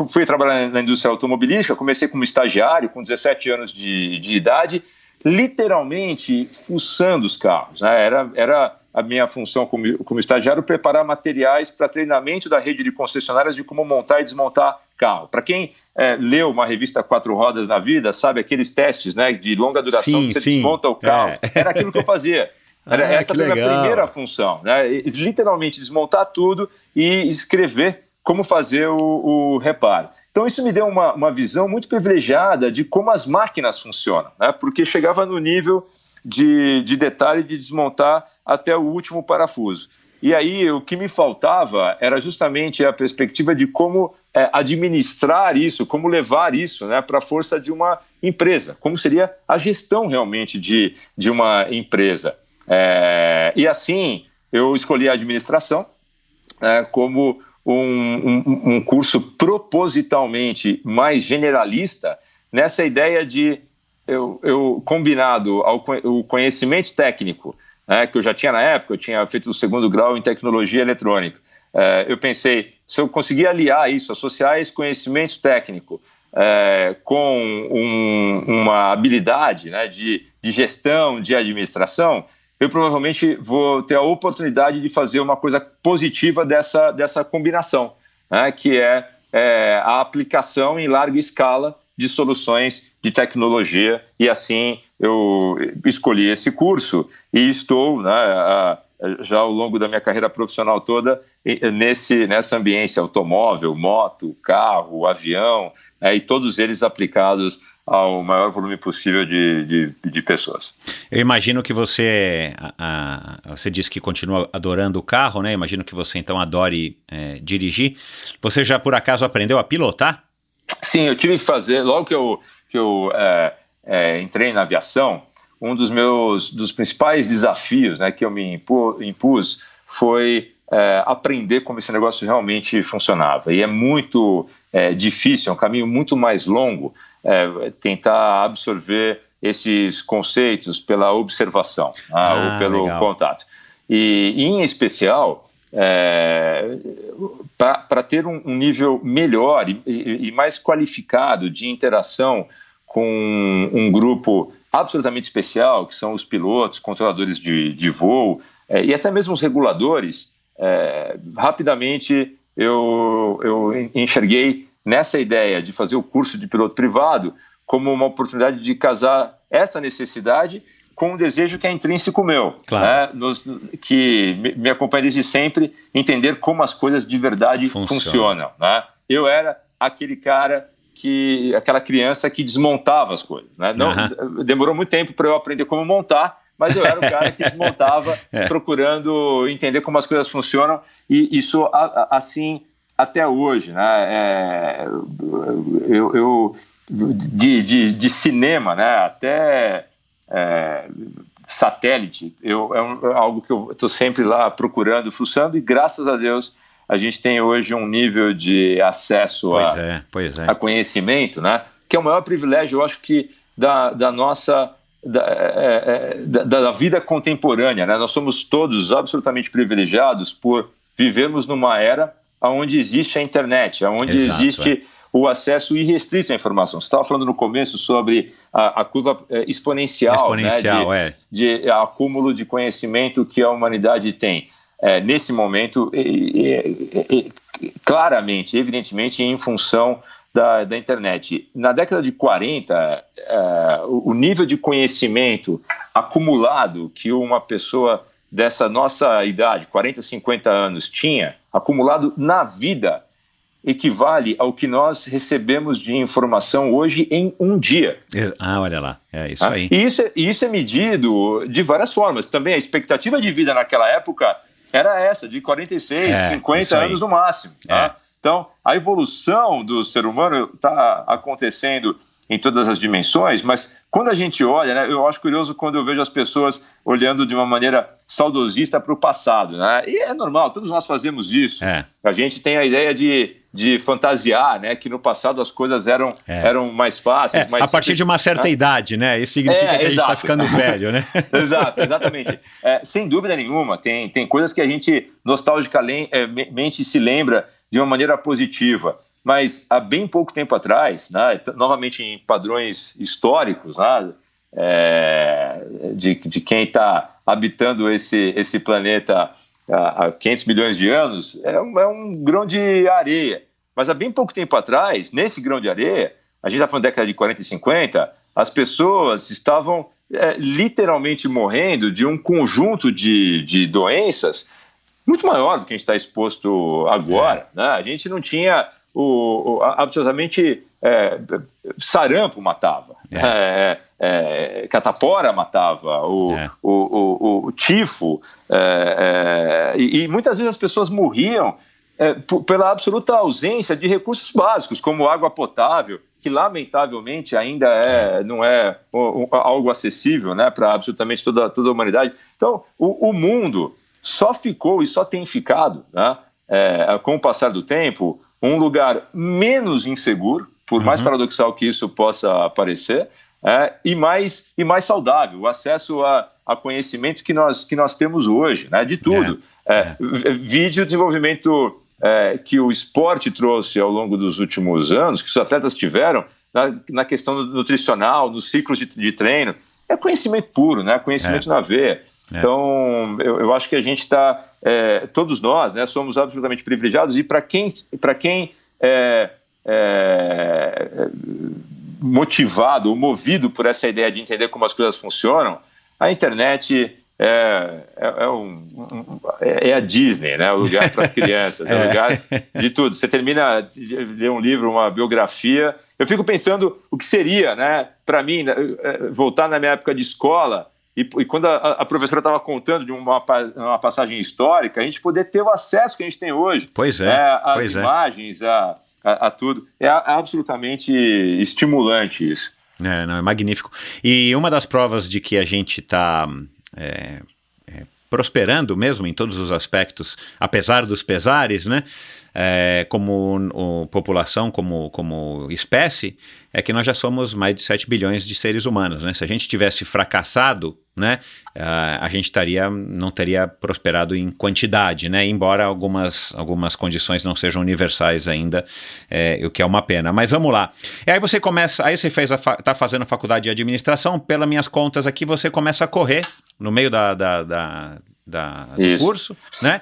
fui trabalhar na indústria automobilística, comecei como estagiário, com 17 anos de idade, literalmente fuçando os carros. Era a minha função como estagiário preparar materiais para treinamento da rede de concessionárias de como montar e desmontar carro. Para quem leu uma revista 4 rodas na vida, sabe aqueles testes, né, de longa duração que você desmonta o carro. Era aquilo que eu fazia. Essa foi a minha primeira função, né? Literalmente desmontar tudo e escrever como fazer o reparo. Então isso me deu uma visão muito privilegiada de como as máquinas funcionam, né? Porque chegava no nível de detalhe de desmontar até o último parafuso. E aí o que me faltava era justamente a perspectiva de como administrar isso, como levar isso, né, para a força de uma empresa, como seria a gestão realmente de uma empresa. E assim eu escolhi a administração como um curso propositalmente mais generalista, nessa ideia de eu combinado o conhecimento técnico, que eu já tinha na época, eu tinha feito o 2º grau em tecnologia eletrônica. Eu pensei, se eu conseguir aliar isso, associar esse conhecimento técnico com uma habilidade, né, de gestão, de administração, eu provavelmente vou ter a oportunidade de fazer uma coisa positiva dessa combinação, né, que é a aplicação em larga escala de soluções de tecnologia, e assim eu escolhi esse curso e estou, né, já ao longo da minha carreira profissional toda nessa ambiência automóvel, moto, carro, avião, e todos eles aplicados ao maior volume possível de pessoas. Eu imagino que você disse que continua adorando o carro, né? Imagino que você então adore dirigir. Você já por acaso aprendeu a pilotar? Sim, eu tive que fazer, logo que eu entrei na aviação, um dos principais desafios, né, que eu me impus foi aprender como esse negócio realmente funcionava. E é muito difícil, é um caminho muito mais longo tentar absorver esses conceitos pela observação, ou pelo contato. E em especial, para ter um nível melhor e mais qualificado de interação com um grupo absolutamente especial, que são os pilotos, controladores de voo, e até mesmo os reguladores, rapidamente eu enxerguei nessa ideia de fazer o curso de piloto privado como uma oportunidade de casar essa necessidade com um desejo que é intrínseco meu, claro, né, que me acompanha desde sempre, entender como as coisas de verdade funcionam, né? Eu era aquela criança que desmontava as coisas, né? Demorou muito tempo para eu aprender como montar, mas eu era o cara que desmontava, procurando entender como as coisas funcionam, e isso assim até hoje, né? De cinema, né, até satélite, algo que eu estou sempre lá procurando, fuçando, e graças a Deus a gente tem hoje um nível de acesso a conhecimento, né, que é o maior privilégio, eu acho que da nossa da vida contemporânea, né? Nós somos todos absolutamente privilegiados por vivermos numa era onde existe a internet, onde existe o acesso irrestrito à informação. Você estava falando no começo sobre a curva exponencial, né, de acúmulo de conhecimento que a humanidade tem. Nesse momento, claramente, evidentemente, em função da internet. Na década de 40, o nível de conhecimento acumulado que uma pessoa dessa nossa idade, 40, 50 anos, tinha, acumulado na vida, equivale ao que nós recebemos de informação hoje em um dia. Olha lá, é isso aí. E isso é medido de várias formas. Também a expectativa de vida naquela época era essa, de 46, 50 anos no máximo. Tá? Então, a evolução do ser humano está acontecendo em todas as dimensões, mas quando a gente olha, né, eu acho curioso quando eu vejo as pessoas olhando de uma maneira saudosista para o passado, né? E é normal, todos nós fazemos isso. A gente tem a ideia de fantasiar, né, que no passado as coisas eram mais fáceis. Mais a partir simples, de uma certa idade, né? Isso significa que a gente está ficando velho, né? Exatamente. Sem dúvida nenhuma, tem coisas que a gente nostalgicamente se lembra de uma maneira positiva. Mas há bem pouco tempo atrás, né, novamente em padrões históricos, né, de quem está habitando esse planeta há 500 milhões de anos, é um grão de areia. Mas há bem pouco tempo atrás, nesse grão de areia, a gente está falando da década de 40 e 50, as pessoas estavam literalmente morrendo de um conjunto de doenças muito maior do que a gente está exposto agora. Né? A gente não tinha... absolutamente sarampo matava, catapora matava, o tifo, e muitas vezes as pessoas morriam pela absoluta ausência de recursos básicos, como água potável, que lamentavelmente ainda não é algo acessível, né, para absolutamente toda a humanidade. Então, o mundo só ficou e só tem ficado, né, com o passar do tempo, um lugar menos inseguro, por mais paradoxal que isso possa parecer, e mais saudável, o acesso a conhecimento que nós temos hoje, né, de tudo. Vide o desenvolvimento que o esporte trouxe ao longo dos últimos anos, que os atletas tiveram na questão nutricional, nos ciclos de treino. É conhecimento puro, né, conhecimento na veia. Então, eu acho que a gente está, todos nós, né, somos absolutamente privilegiados, e para quem é motivado ou movido por essa ideia de entender como as coisas funcionam, a internet é a Disney, né, o lugar para as crianças, é o lugar de tudo. Você termina de ler um livro, uma biografia, eu fico pensando o que seria, né, para mim, voltar na minha época de escola, e quando a professora estava contando de uma passagem histórica, a gente poder ter o acesso que a gente tem hoje. As imagens, a tudo. É absolutamente estimulante isso. Não, é magnífico. E uma das provas de que a gente está prosperando mesmo em todos os aspectos, apesar dos pesares, né? Como população, como espécie, é que nós já somos mais de 7 bilhões de seres humanos, né? Se a gente tivesse fracassado, né, a gente não teria prosperado em quantidade, né? Embora algumas condições não sejam universais ainda, o que é uma pena. Mas vamos lá. Aí você começa, aí você está fazendo a faculdade de administração, pelas minhas contas aqui, você começa a correr no meio do curso, né?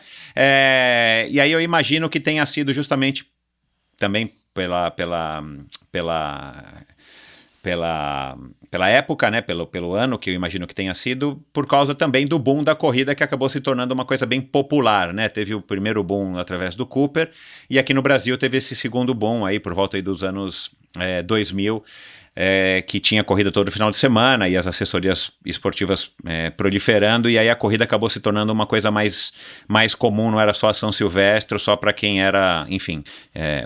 E aí eu imagino que tenha sido justamente também pela época, né, pelo ano que eu imagino que tenha sido, por causa também do boom da corrida, que acabou se tornando uma coisa bem popular, né? Teve o primeiro boom através do Cooper, e aqui no Brasil teve esse segundo boom aí por volta aí dos anos 2000, que tinha corrida todo final de semana e as assessorias esportivas proliferando, e aí a corrida acabou se tornando uma coisa mais comum, não era só a São Silvestre, só para quem era, enfim,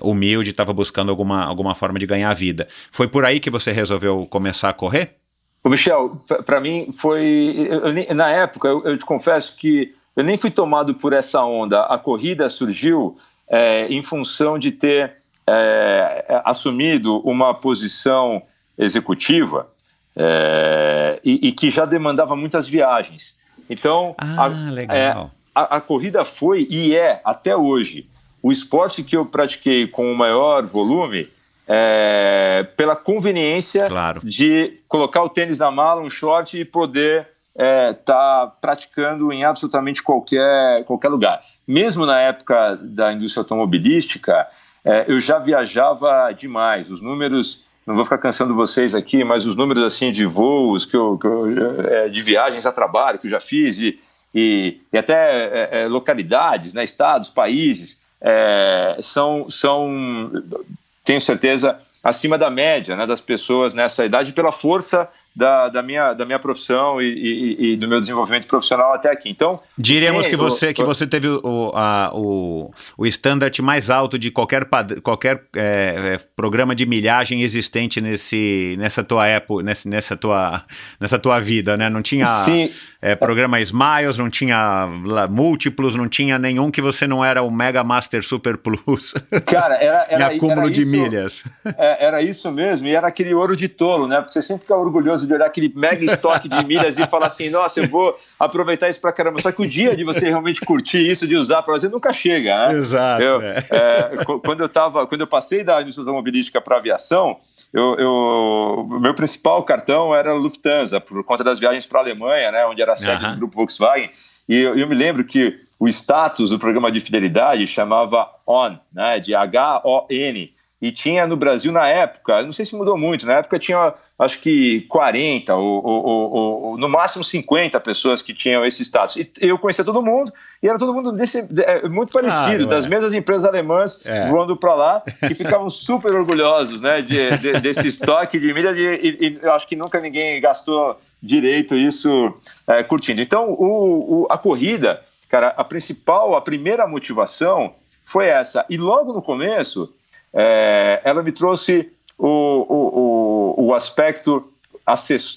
humilde, estava buscando alguma forma de ganhar a vida. Foi por aí que você resolveu começar a correr? Ô Michel, para mim foi... na época, eu te confesso que eu nem fui tomado por essa onda. A corrida surgiu em função de ter assumido uma posição executiva e que já demandava muitas viagens. Então, legal. A corrida foi e é, até hoje, o esporte que eu pratiquei com o maior volume pela conveniência de colocar o tênis na mala, um short e poder tá praticando em absolutamente qualquer lugar. Mesmo na época da indústria automobilística, eu já viajava demais. Os números, não vou ficar cansando vocês aqui, mas os números assim de voos, de viagens a trabalho que eu já fiz, e até localidades, né, estados, países, são, tenho certeza, acima da média, né, das pessoas nessa idade, pela força da minha profissão e do meu desenvolvimento profissional até aqui. Então, diríamos que você teve o standard mais alto de qualquer programa de milhagem existente nessa tua época, nessa tua vida, né? Não tinha programa Smiles, não tinha múltiplos, não tinha nenhum que você não era o Mega Master Super Plus. Cara, era acúmulo de milhas. Era isso mesmo, e era aquele ouro de tolo, né? Porque você sempre fica orgulhoso de olhar aquele mega estoque de milhas e falar assim, nossa, eu vou aproveitar isso pra caramba. Só que o dia de você realmente curtir isso, de usar pra fazer, nunca chega, né? Exato. Quando eu passei da indústria automobilística para aviação, o meu principal cartão era Lufthansa, por conta das viagens para a Alemanha, né? Onde era a sede do grupo Volkswagen. E eu me lembro que o status do programa de fidelidade chamava ON, né? De HON. E tinha no Brasil, na época, não sei se mudou muito, na época tinha, acho que 40 ou no máximo 50 pessoas que tinham esse status. E eu conhecia todo mundo, e era todo mundo muito parecido, das mesmas empresas alemãs voando para lá, que ficavam super orgulhosos, né, desse estoque de milhas, e eu acho que nunca ninguém gastou direito isso curtindo. Então, a corrida, cara, a primeira motivação foi essa. E logo no começo, ela me trouxe o aspecto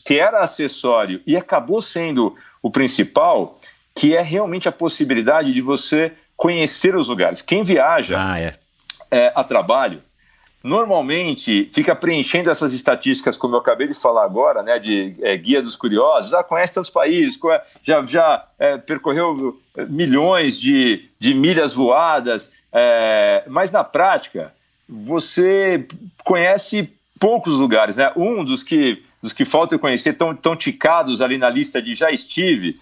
que era acessório e acabou sendo o principal, que é realmente a possibilidade de você conhecer os lugares. Quem viaja a trabalho, normalmente fica preenchendo essas estatísticas, como eu acabei de falar agora, né, de guia dos curiosos, conhece tantos países, já percorreu milhões de milhas voadas, mas na prática você conhece poucos lugares, né? Um dos que falta eu conhecer, tão ticados ali na lista de já estive,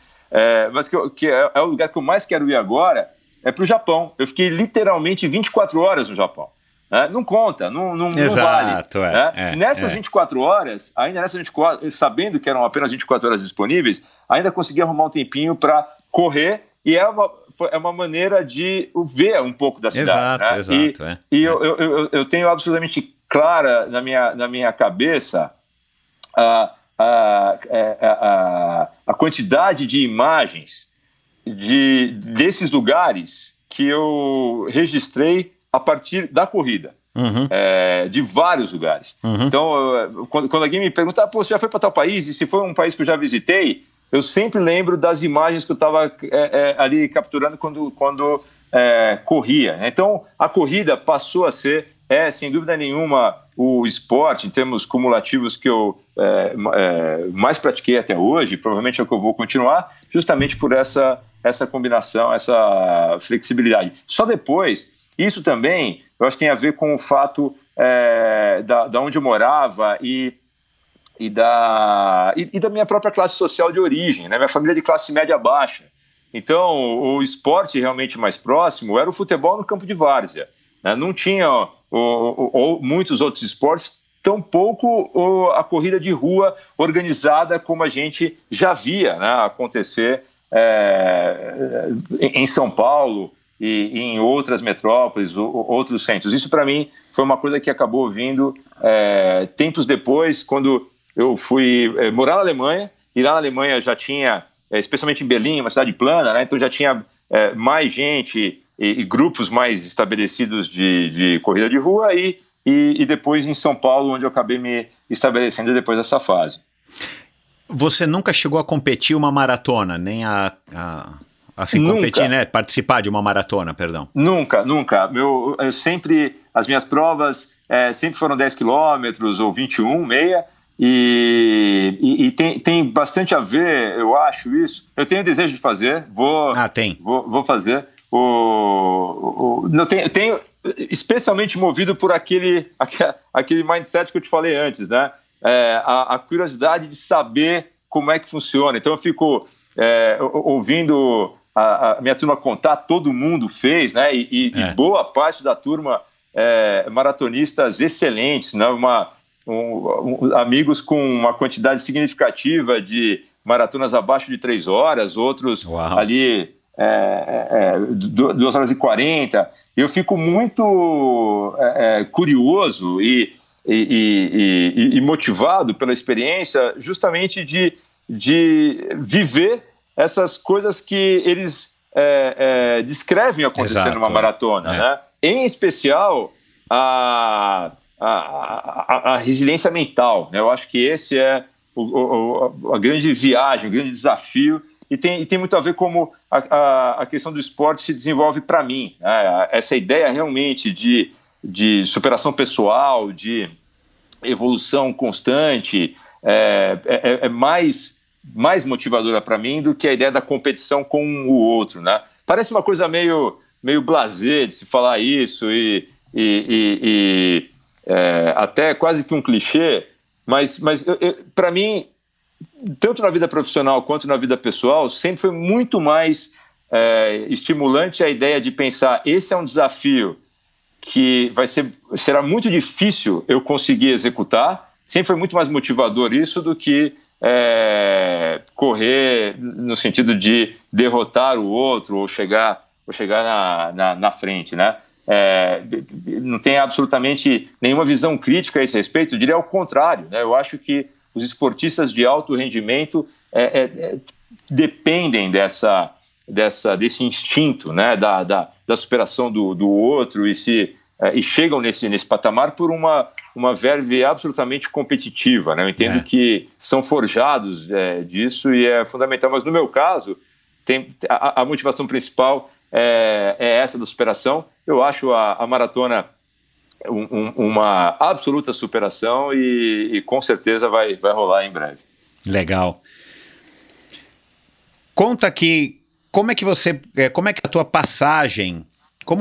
mas que é o lugar que eu mais quero ir agora, é para o Japão. Eu fiquei literalmente 24 horas no Japão. Né? Não conta, não Exato, vale. Nessas 24 horas, ainda nessas 24, sabendo que eram apenas 24 horas disponíveis, ainda consegui arrumar um tempinho para correr, e é uma maneira de ver um pouco da cidade. Exato. Eu tenho absolutamente clara na minha cabeça a quantidade de imagens desses lugares que eu registrei a partir da corrida. De vários lugares. Então, quando alguém me pergunta, você já foi para tal país? E se foi um país que eu já visitei, eu sempre lembro das imagens que eu estava ali capturando quando corria. Então, a corrida passou a ser, sem dúvida nenhuma, o esporte, em termos cumulativos, que eu mais pratiquei até hoje, provavelmente é o que eu vou continuar, justamente por essa combinação, essa flexibilidade. Só depois, isso também, eu acho que tem a ver com o fato da onde eu morava e da minha própria classe social de origem, né? Minha família é de classe média baixa. Então, o esporte realmente mais próximo era o futebol no campo de várzea. Né? Não tinha muitos outros esportes, tampouco a corrida de rua organizada como a gente já via, né, acontecer em São Paulo e em outras metrópoles, outros centros. Isso, para mim, foi uma coisa que acabou vindo tempos depois, quando eu fui morar na Alemanha, e lá na Alemanha já tinha, especialmente em Berlim, uma cidade plana, né, então já tinha mais gente e grupos mais estabelecidos de corrida de rua, e depois em São Paulo, onde eu acabei me estabelecendo depois dessa fase. Você nunca chegou a competir uma maratona, nem competir, né? Participar de uma maratona, perdão. Nunca. As minhas provas sempre foram 10 quilômetros ou 21, meia, e tem bastante a ver, eu acho isso. Eu tenho desejo de fazer, vou fazer. Eu tenho especialmente movido por aquele mindset que eu te falei antes, né? A curiosidade de saber como é que funciona. Então eu fico ouvindo a minha turma contar, todo mundo fez, né? E boa parte da turma maratonistas excelentes, né? Amigos com uma quantidade significativa de maratonas abaixo de 3 horas, outros ali 2 horas e 40. Eu fico muito curioso e e motivado pela experiência justamente de viver essas coisas que eles descrevem acontecer numa maratona, né? Em especial a resiliência mental, né? Eu acho que esse é a grande viagem, o grande desafio, e tem muito a ver como a questão do esporte se desenvolve para mim, né? Essa ideia realmente de superação pessoal, de evolução constante, é mais motivadora para mim do que a ideia da competição com o outro, né? Parece uma coisa meio blasé de se falar isso e até quase que um clichê, mas para mim, tanto na vida profissional quanto na vida pessoal, sempre foi muito mais estimulante a ideia de pensar: esse é um desafio que será muito difícil eu conseguir executar. Sempre foi muito mais motivador isso do que correr no sentido de derrotar o outro ou chegar na frente, né? Não tem absolutamente nenhuma visão crítica a esse respeito, eu diria ao contrário, né? Eu acho que os esportistas de alto rendimento dependem desse instinto, né? da superação do outro e chegam nesse patamar por uma verve absolutamente competitiva, né? Eu entendo que são forjados disso e é fundamental, mas no meu caso a motivação principal é essa da superação. Eu acho a maratona uma absoluta superação e com certeza vai rolar em breve. Legal. Conta aqui, como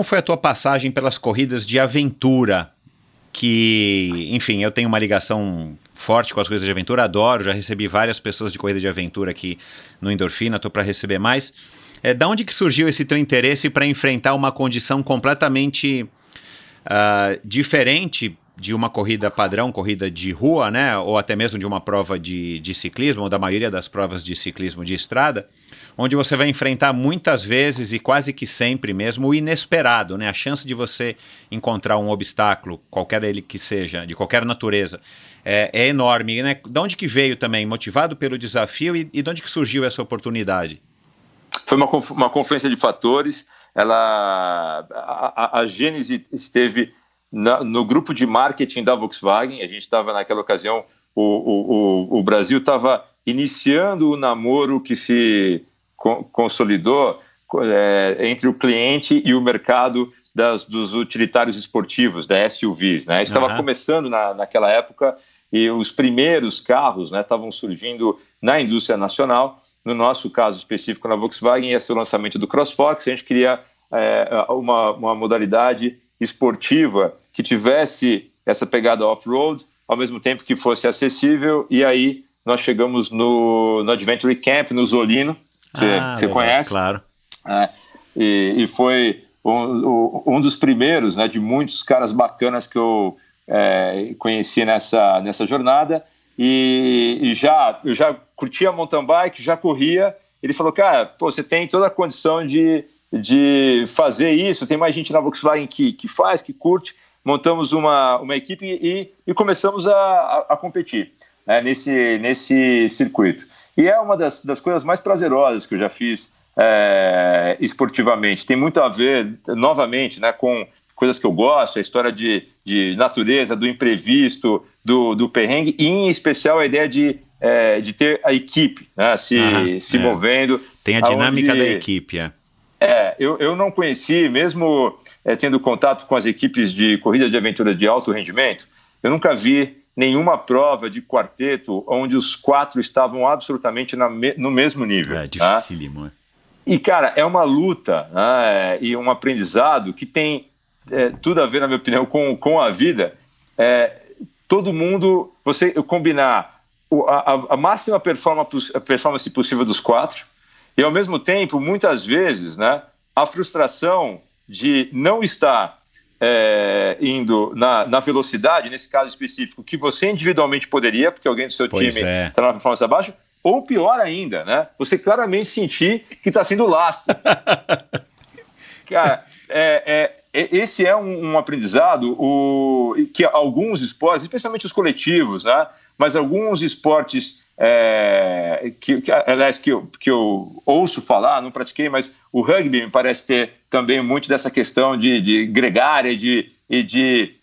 foi a tua passagem pelas corridas de aventura? Que, enfim, eu tenho uma ligação forte com as coisas de aventura, adoro, já recebi várias pessoas de corrida de aventura aqui no Endorfina, estou para receber mais. Da onde que surgiu esse teu interesse para enfrentar uma condição completamente diferente de uma corrida padrão, corrida de rua, né? Ou até mesmo de uma prova de ciclismo, ou da maioria das provas de ciclismo de estrada, onde você vai enfrentar muitas vezes e quase que sempre mesmo o inesperado, né? A chance de você encontrar um obstáculo, qualquer ele que seja, de qualquer natureza, é enorme, né? De onde que veio também? Motivado pelo desafio e de onde que surgiu essa oportunidade? Foi uma confluência de fatores. A gênese esteve no grupo de marketing da Volkswagen. A gente estava naquela ocasião, o Brasil estava iniciando o namoro que se consolidou entre o cliente e o mercado dos utilitários esportivos, da SUVs, né? Estava começando naquela época e os primeiros carros, né, estavam surgindo na indústria nacional. No nosso caso específico, na Volkswagen, ia ser o lançamento do CrossFox. A gente queria uma modalidade esportiva que tivesse essa pegada off-road, ao mesmo tempo que fosse acessível. E aí nós chegamos no Adventure Camp, no Zolino, você conhece? Claro. E foi um dos primeiros, né, de muitos caras bacanas que eu conheci nessa jornada. E eu já curtia mountain bike, já corria. Ele falou: cara, você tem toda a condição de fazer isso, tem mais gente na Volkswagen que faz, que curte. Montamos uma equipe e começamos a competir, né, nesse circuito. E é uma das coisas mais prazerosas que eu já fiz esportivamente. Tem muito a ver, novamente, né, com coisas que eu gosto, a história de natureza, do imprevisto, do perrengue, e em especial a ideia de ter a equipe, né, se movendo. Tem a dinâmica da equipe, eu não conheci, mesmo tendo contato com as equipes de corrida de aventura de alto rendimento, eu nunca vi nenhuma prova de quarteto onde os 4 estavam absolutamente no mesmo nível. É dificílimo, né? E, cara, é uma luta, né, e um aprendizado que tem tudo a ver, na minha opinião, com a vida. Todo mundo, você combinar a máxima performance possível dos 4 e, ao mesmo tempo, muitas vezes, né, a frustração de não estar indo na velocidade, nesse caso específico, que você individualmente poderia, porque alguém do seu time está na performance abaixo, ou pior ainda, né, você claramente sentir que está sendo lastro. Cara, esse é um aprendizado que alguns esportes, especialmente os coletivos, né? Mas alguns esportes aliás, que eu ouço falar, não pratiquei, mas o rugby me parece ter também muito dessa questão de gregária e de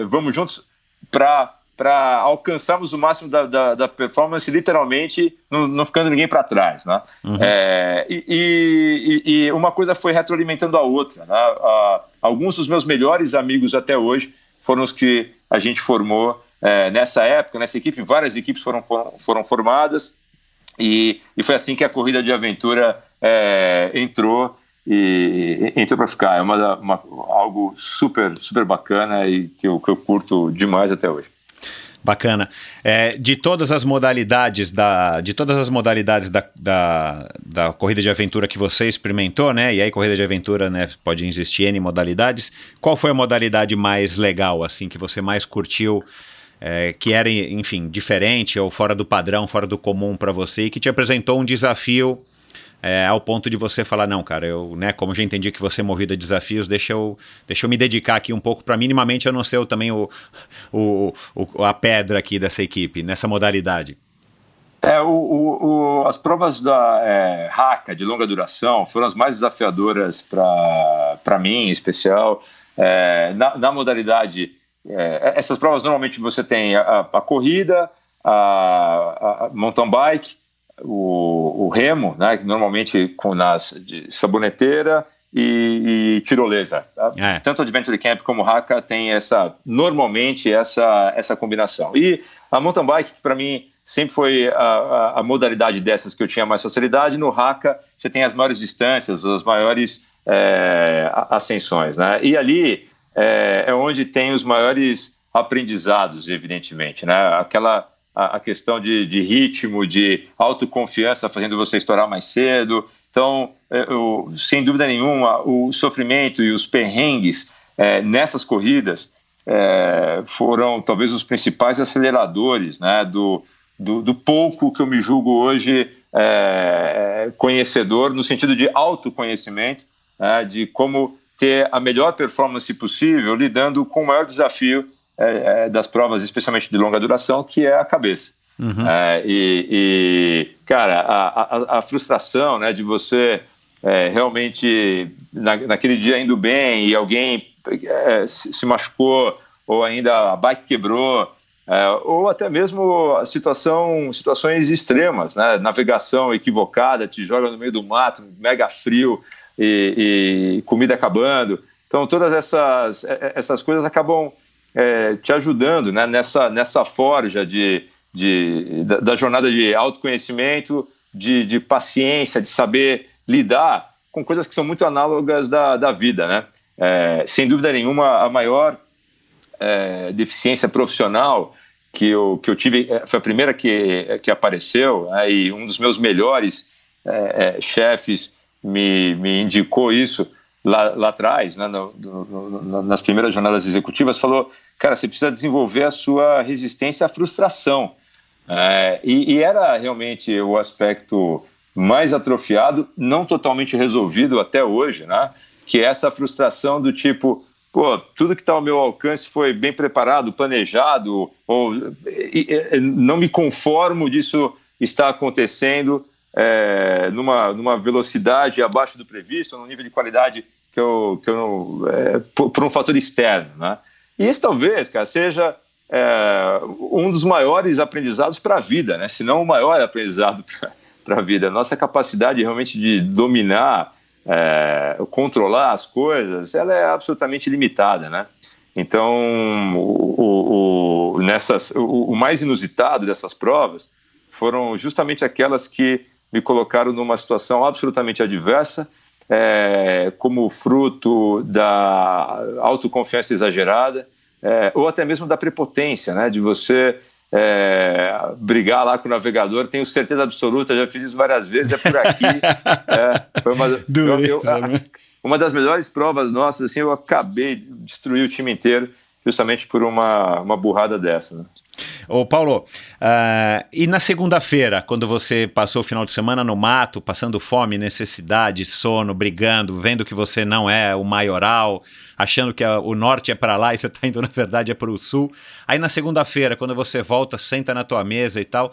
vamos juntos para alcançarmos o máximo da performance, literalmente, não ficando ninguém para trás, né? Uhum. E uma coisa foi retroalimentando a outra, né? Alguns dos meus melhores amigos até hoje foram os que a gente formou nessa época, nessa equipe. Várias equipes foram formadas e foi assim que a corrida de aventura entrou para ficar. É algo super, super bacana e que eu curto demais até hoje. Bacana. De todas as modalidades da corrida de aventura que você experimentou, né? E aí corrida de aventura, né, pode existir N modalidades. Qual foi a modalidade mais legal, assim, que você mais curtiu, que era, enfim, diferente ou fora do padrão, fora do comum para você e que te apresentou um desafio ao ponto de você falar, não, cara, eu, né, como já entendi que você é movido a desafios, deixa eu me dedicar aqui um pouco para minimamente eu não ser também a pedra aqui dessa equipe, nessa modalidade. As provas da Haka, de longa duração, foram as mais desafiadoras para mim, em especial. Na modalidade, essas provas normalmente você tem a corrida, a mountain bike, o remo, né, normalmente de saboneteira e tirolesa. Tá? Tanto Adventure Camp como Haka tem normalmente essa combinação. E a mountain bike, para mim, sempre foi a modalidade dessas que eu tinha mais facilidade. No Haka, você tem as maiores distâncias, as maiores ascensões, né? E ali é onde tem os maiores aprendizados, evidentemente, né? A questão de ritmo, de autoconfiança, fazendo você estourar mais cedo. Então, sem dúvida nenhuma, o sofrimento e os perrengues nessas corridas foram talvez os principais aceleradores, né, do pouco que eu me julgo hoje conhecedor, no sentido de autoconhecimento, né, de como ter a melhor performance possível, lidando com o maior desafio das provas, especialmente de longa duração, que é a cabeça. Uhum. Cara, a frustração, né, de você realmente naquele dia indo bem e alguém se machucou, ou ainda a bike quebrou, ou até mesmo situações extremas, né? Navegação equivocada, te joga no meio do mato, mega frio e comida acabando. Então todas essas coisas acabam te ajudando, né, nessa forja da jornada de autoconhecimento, de paciência, de saber lidar com coisas que são muito análogas da vida, né? Sem dúvida nenhuma, a maior deficiência profissional que eu tive foi a primeira que apareceu, né, e um dos meus melhores chefes me indicou isso lá atrás, né, nas primeiras jornadas executivas, falou: cara, você precisa desenvolver a sua resistência à frustração. E era realmente o aspecto mais atrofiado, não totalmente resolvido até hoje, né? Que é essa frustração do tipo, tudo que está ao meu alcance foi bem preparado, planejado, ou não me conformo disso estar acontecendo numa velocidade abaixo do previsto, num nível de qualidade que eu por um fator externo, né? E esse talvez, cara, seja um dos maiores aprendizados para a vida, né? Se não o maior aprendizado para a vida. Nossa capacidade realmente de dominar, controlar as coisas, ela é absolutamente limitada, né? Então, o mais inusitado dessas provas foram justamente aquelas que me colocaram numa situação absolutamente adversa, como fruto da autoconfiança exagerada, ou até mesmo da prepotência, né, de você brigar lá com o navegador. Tenho certeza absoluta, já fiz isso várias vezes, é por aqui. Foi uma das melhores provas nossas, assim, eu acabei de destruir o time inteiro. justamente por uma burrada dessa, né? Ô Paulo, e na segunda-feira, quando você passou o final de semana no mato, passando fome, necessidade, sono, brigando, vendo que você não é o maioral, achando que o norte é para lá e você está indo, na verdade, é para o sul. Aí na segunda-feira, quando você volta, senta na tua mesa e tal,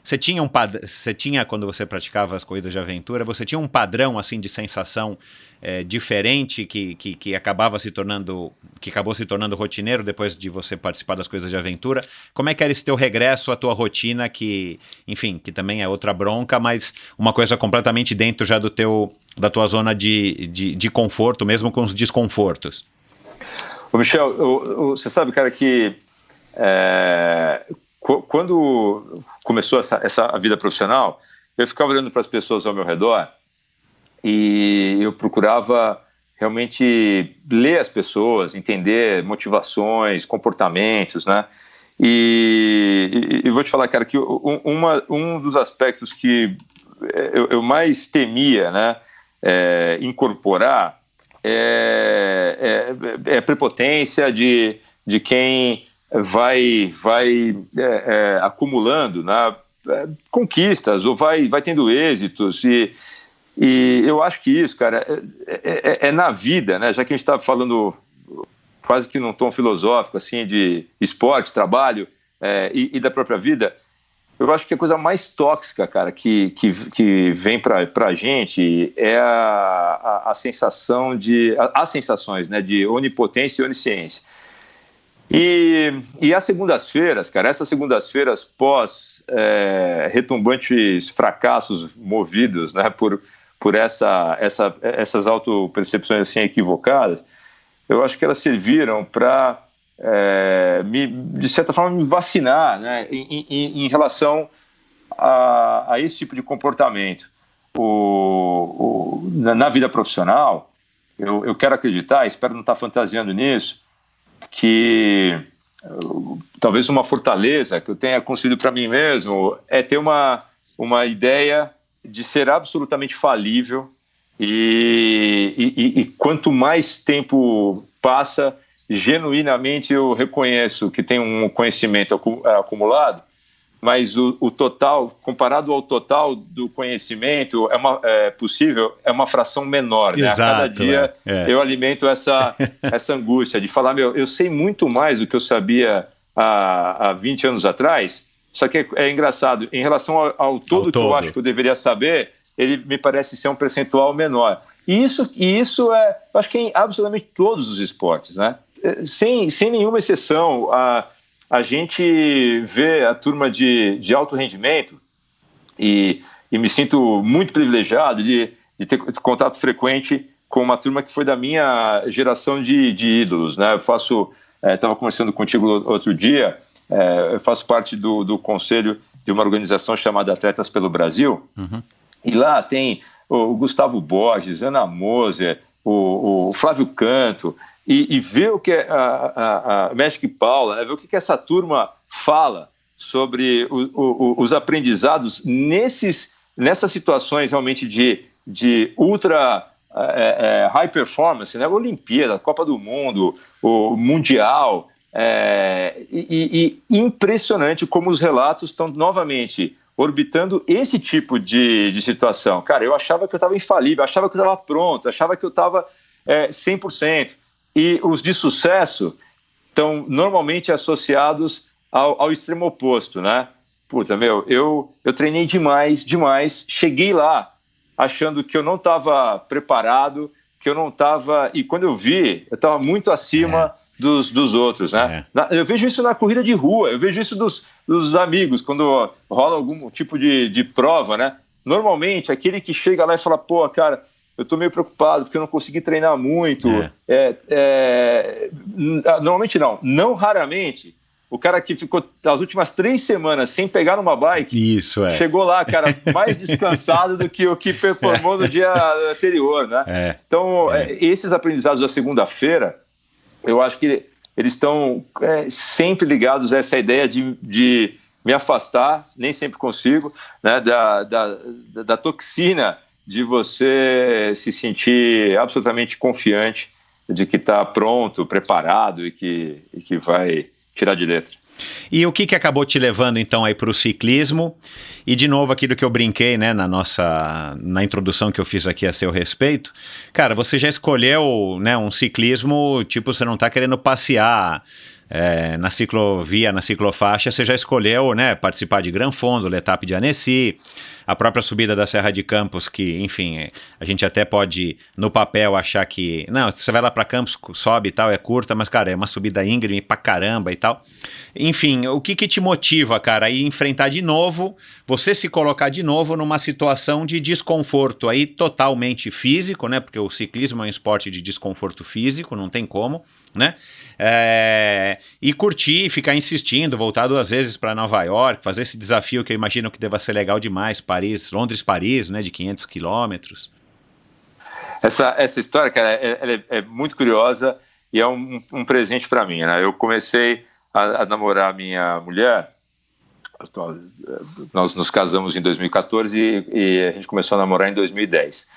você tinha, quando você praticava as corridas de aventura, você tinha um padrão assim de sensação diferente que acabou se tornando rotineiro depois de você participar das coisas de aventura? Como é que era esse teu regresso à tua rotina que, enfim, que também é outra bronca, mas uma coisa completamente dentro já da tua zona de conforto, mesmo com os desconfortos? Ô Michel, você sabe, cara, que quando começou essa vida profissional, eu ficava olhando para as pessoas ao meu redor e eu procurava realmente ler as pessoas, entender motivações, comportamentos, né? E vou te falar, cara, que um dos aspectos que eu mais temia, né, incorporar é a prepotência de quem vai acumulando, né, conquistas ou vai tendo êxitos e eu acho que isso, cara, é na vida, né? Já que a gente está falando quase que num tom filosófico, assim, de esporte, trabalho e da própria vida, eu acho que a coisa mais tóxica, cara, que vem pra gente é as sensações, né, de onipotência e onisciência. E as segundas-feiras, cara, essas segundas-feiras pós retumbantes fracassos movidos, né, por essas autopercepções assim equivocadas, eu acho que elas serviram para, de certa forma, me vacinar, né, em relação a esse tipo de comportamento. Na vida profissional, eu quero acreditar, espero não estar fantasiando nisso, que talvez uma fortaleza que eu tenha construído para mim mesmo é ter uma ideia de ser absolutamente falível e quanto mais tempo passa, genuinamente eu reconheço que tem um conhecimento acumulado, mas o total, comparado ao total do conhecimento possível, é uma fração menor, né? Exato, a cada dia eu alimento essa angústia de falar, eu sei muito mais do que eu sabia há 20 anos atrás. Só que é engraçado, em relação ao todo que eu acho que eu deveria saber, ele me parece ser um percentual menor. E isso eu acho que é em absolutamente todos os esportes, né? Sem nenhuma exceção, a gente vê a turma de alto rendimento e me sinto muito privilegiado de ter contato frequente com uma turma que foi da minha geração de ídolos, né? Eu estava conversando contigo outro dia, eu faço parte do conselho de uma organização chamada Atletas pelo Brasil, e lá tem o Gustavo Borges, Ana Moser, o Flávio Canto, e ver o que a Magic Paula, né, ver o que essa turma fala sobre os aprendizados nessas situações realmente de ultra high performance, né, Olimpíada, Copa do Mundo, o Mundial, e impressionante como os relatos estão novamente orbitando esse tipo de situação. Cara, eu achava que eu estava infalível, achava que eu estava pronto, achava que eu estava 100%. E os de sucesso estão normalmente associados ao extremo oposto, né? Puta, eu treinei demais, cheguei lá achando que eu não estava preparado, que eu não estava... E quando eu vi, eu estava muito acima dos outros, né? Eu vejo isso na corrida de rua, eu vejo isso dos amigos, quando rola algum tipo de prova, né? Normalmente, aquele que chega lá e fala, pô, cara, eu estou meio preocupado porque eu não consegui treinar muito. Normalmente não raramente, o cara que ficou as últimas 3 semanas sem pegar numa bike, chegou lá, cara, mais descansado do que o que performou no dia anterior, né? Então, esses aprendizados da segunda-feira, eu acho que eles estão sempre ligados a essa ideia de me afastar, nem sempre consigo, né, da toxina de você se sentir absolutamente confiante de que está pronto, preparado e que vai tirar de letra. E o que acabou te levando então aí para o ciclismo? E de novo aquilo que eu brinquei, né, na introdução que eu fiz aqui a seu respeito. Cara, você já escolheu, né, um ciclismo, tipo, você não está querendo passear na ciclovia, na ciclofaixa, você já escolheu, né, participar de Gran Fondo, L'Étape de Annecy, a própria subida da Serra de Campos, que, enfim, a gente até pode, no papel, achar que, não, você vai lá para Campos, sobe e tal, é curta, mas, cara, é uma subida íngreme pra caramba e tal. Enfim, o que te motiva, cara, a ir enfrentar de novo, você se colocar de novo numa situação de desconforto aí totalmente físico, né, porque o ciclismo é um esporte de desconforto físico, não tem como, né, e curtir, ficar insistindo, voltar 2 vezes para Nova York, fazer esse desafio que eu imagino que deva ser legal demais, Londres-Paris, né, de 500 quilômetros. Essa história, cara, ela é muito curiosa e é um presente para mim, né? Eu comecei a namorar a minha mulher, nós nos casamos em 2014 e a gente começou a namorar em 2010.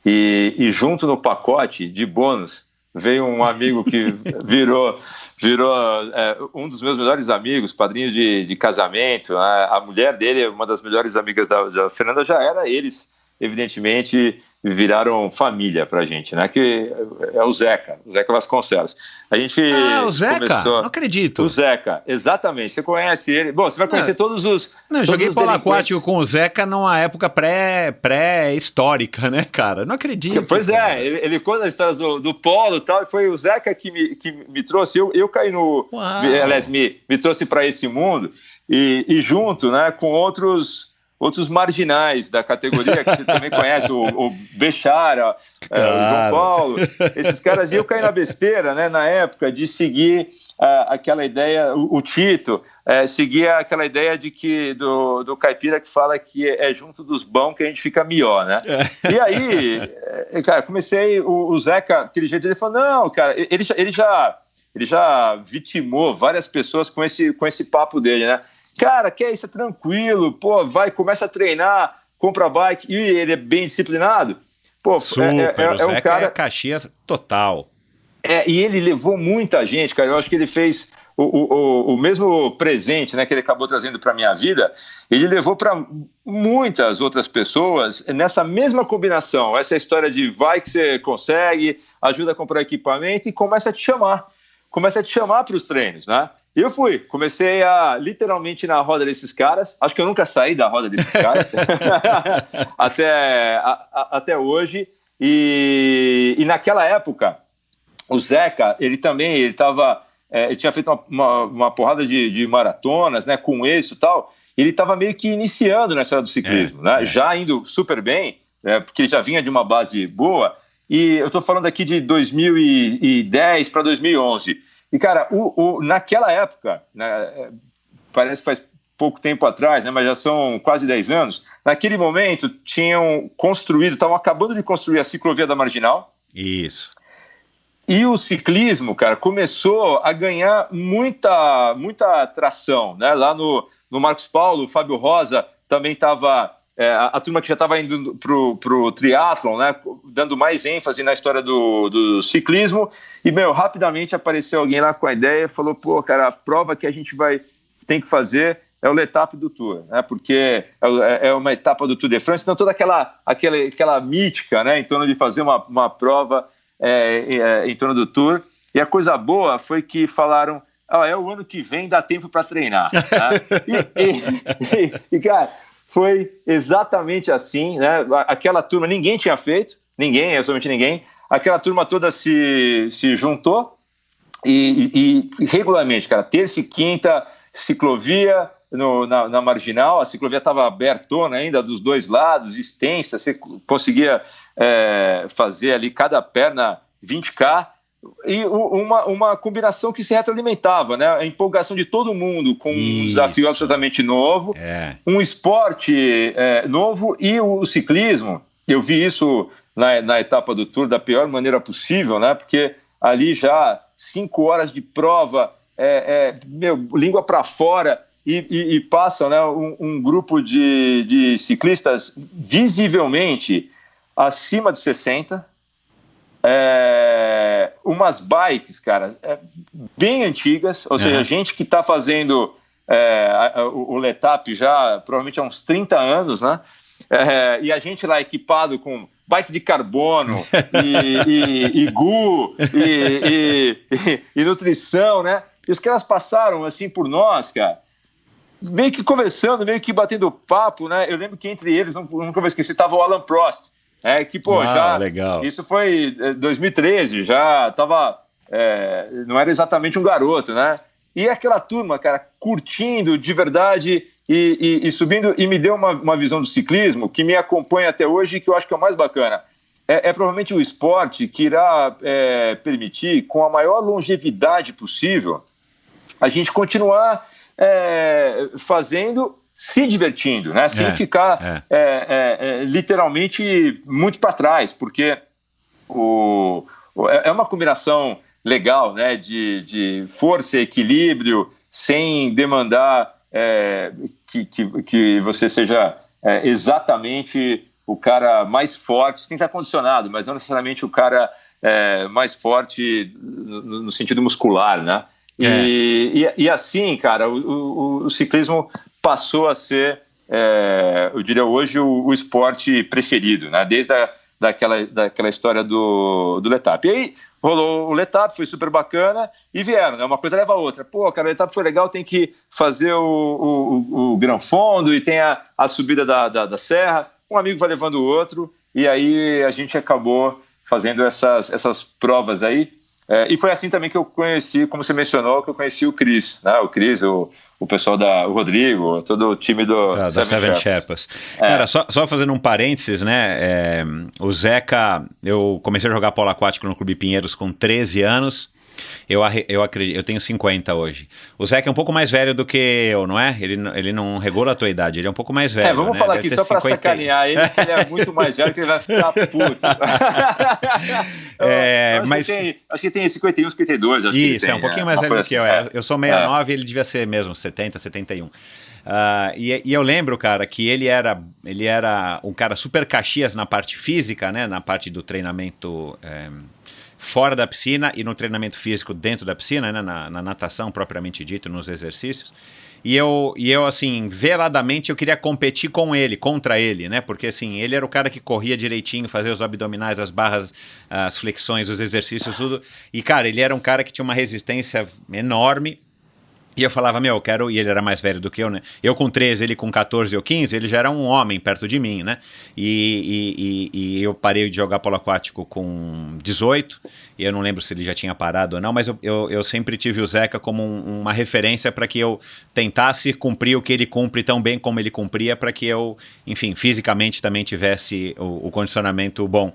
E junto no pacote de bônus veio um amigo que virou um dos meus melhores amigos, padrinho de casamento. A mulher dele, uma das melhores amigas da Fernanda, já era. Eles, evidentemente, viraram família pra gente, né? Que é o Zeca Vasconcelos. A gente o Zeca? Começou... Não acredito. O Zeca, exatamente. Você conhece ele. Bom, você vai conhecer todos os... Não, joguei polo aquático com o Zeca numa época pré-histórica, né, cara? Não acredito. Pois cara. Ele conta as histórias do polo e tal, e foi o Zeca que me trouxe. Eu caí no... Aliás, me trouxe para esse mundo e junto, né, com outros marginais da categoria, que você também conhece, o Bechara, o João Paulo, esses caras. E eu caí na besteira, né, na época, de seguir aquela ideia, o Tito, seguir aquela ideia de que do caipira que fala que é junto dos bons que a gente fica melhor, né? E aí, cara, comecei, o Zeca, aquele jeito, ele falou, não, cara, ele já vitimou várias pessoas com esse papo dele, né? Cara, que é isso, é tranquilo, pô, começa a treinar, compra bike, e ele é bem disciplinado. Pô, super, o Zeca um cara... é Caxias total. E ele levou muita gente, cara, eu acho que ele fez o mesmo presente, né, que ele acabou trazendo para minha vida, ele levou para muitas outras pessoas nessa mesma combinação, essa história de vai que você consegue, ajuda a comprar equipamento e começa a te chamar para os treinos, né? Eu comecei literalmente na roda desses caras, acho que eu nunca saí da roda desses caras, até hoje, e naquela época, o Zeca, ele tinha feito uma porrada de maratonas, né, com isso e tal, ele estava meio que iniciando na história do ciclismo, né, já indo super bem, porque ele já vinha de uma base boa, e eu estou falando aqui de 2010 para 2011, e, cara, naquela época, né, parece que faz pouco tempo atrás, né, mas já são quase 10 anos, naquele momento estavam acabando de construir a ciclovia da Marginal. Isso. E o ciclismo, cara, começou a ganhar muita tração, né? Lá no Marcos Paulo, o Fábio Rosa também estava... a turma que já estava indo pro triatlon, né, dando mais ênfase na história do ciclismo, e, rapidamente apareceu alguém lá com a ideia e falou, pô, cara, a prova que a gente tem que fazer é o L'Étape du Tour, né, porque é uma etapa do Tour de France, então toda aquela mítica, né, em torno de fazer uma prova em torno do Tour, e a coisa boa foi que falaram, o ano que vem dá tempo para treinar, né? e cara, foi exatamente assim, né? Aquela turma, ninguém tinha feito, absolutamente ninguém. Aquela turma toda se juntou e regularmente, cara, terça e quinta, ciclovia na Marginal, a ciclovia estava abertona ainda dos dois lados, extensa, você conseguia fazer ali cada perna 20K, e uma combinação que se retroalimentava, né? A empolgação de todo mundo com um desafio absolutamente novo, um esporte novo, e o ciclismo, eu vi isso na etapa do Tour da pior maneira possível, né? Porque ali já 5 horas de prova, língua para fora, e passa, né, um grupo de ciclistas visivelmente acima de 60, umas bikes, cara, bem antigas, ou seja, gente que está fazendo o Letap já provavelmente há uns 30 anos, né? E a gente lá equipado com bike de carbono e GU e nutrição, né? E os caras passaram assim por nós, cara, meio que conversando, meio que batendo papo, né? Eu lembro que entre eles, nunca vou esquecer, estava o Alan Prost, que, pô, já... Legal. Isso foi 2013, já estava... não era exatamente um garoto, né? E aquela turma, cara, curtindo de verdade e subindo, e me deu uma visão do ciclismo que me acompanha até hoje e que eu acho que é o mais bacana. Provavelmente o esporte que irá permitir, com a maior longevidade possível, a gente continuar fazendo, se divertindo, né? Sem ficar literalmente muito para trás, porque é uma combinação legal, né? De força e equilíbrio, sem demandar que você seja exatamente o cara mais forte. Você tem que estar condicionado, mas não necessariamente o cara mais forte no sentido muscular, né? E assim, cara, o ciclismo passou a ser, eu diria hoje, o esporte preferido, né? Desde daquela história do Letap. E aí rolou o Letap, foi super bacana, e vieram, né? Uma coisa leva a outra. Pô, cara, o Letap foi legal, tem que fazer o Gran Fondo, e tem a subida da serra, um amigo vai levando o outro, e aí a gente acabou fazendo essas provas aí. E foi assim também que eu conheci, como você mencionou, que eu conheci o Cris, né? O Cris, o pessoal o Rodrigo, todo o time da Seven Sherpas. Cara, só fazendo um parênteses, né? O Zeca, eu comecei a jogar polo aquático no Clube Pinheiros com 13 anos. Eu acredito, eu tenho 50 hoje. O Zeca é um pouco mais velho do que eu, não é? Ele não regula a tua idade, ele é um pouco mais velho. Vamos falar aqui só para sacanear ele, que ele é muito mais velho, que ele vai ficar puto. Acho que tem 51, 52. Acho isso, que é um pouquinho mais velho do que eu. Eu sou 69 e ele devia ser mesmo 70, 71. E eu lembro, cara, que ele era um cara super Caxias na parte física, né? Na parte do treinamento fora da piscina e no treinamento físico dentro da piscina, né? Na natação propriamente dito, nos exercícios. E eu, assim, veladamente eu queria competir contra ele, né? Porque, assim, ele era o cara que corria direitinho, fazia os abdominais, as barras, as flexões, os exercícios, tudo. E, cara, ele era um cara que tinha uma resistência enorme. E eu falava, eu quero... E ele era mais velho do que eu, né? Eu com 13, ele com 14 ou 15, ele já era um homem perto de mim, né? E eu parei de jogar polo aquático com 18. E eu não lembro se ele já tinha parado ou não, mas eu sempre tive o Zeca como uma referência para que eu tentasse cumprir o que ele cumpre tão bem como ele cumpria, para que eu, enfim, fisicamente também tivesse o condicionamento bom.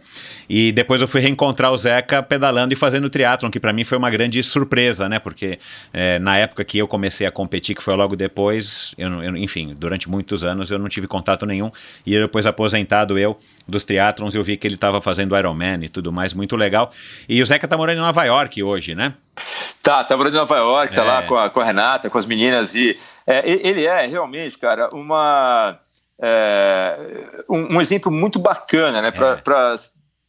E depois eu fui reencontrar o Zeca pedalando e fazendo triatlon, que para mim foi uma grande surpresa, né? Porque na época que eu comecei a competir, que foi logo depois, enfim, durante muitos anos eu não tive contato nenhum, e depois aposentado dos triatlons, eu vi que ele estava fazendo Ironman e tudo mais, muito legal. E o Zeca tá morando em Nova York hoje, né? Tá morando em Nova York, tá lá com a Renata, com as meninas, e ele é realmente, cara, um exemplo muito bacana, né, para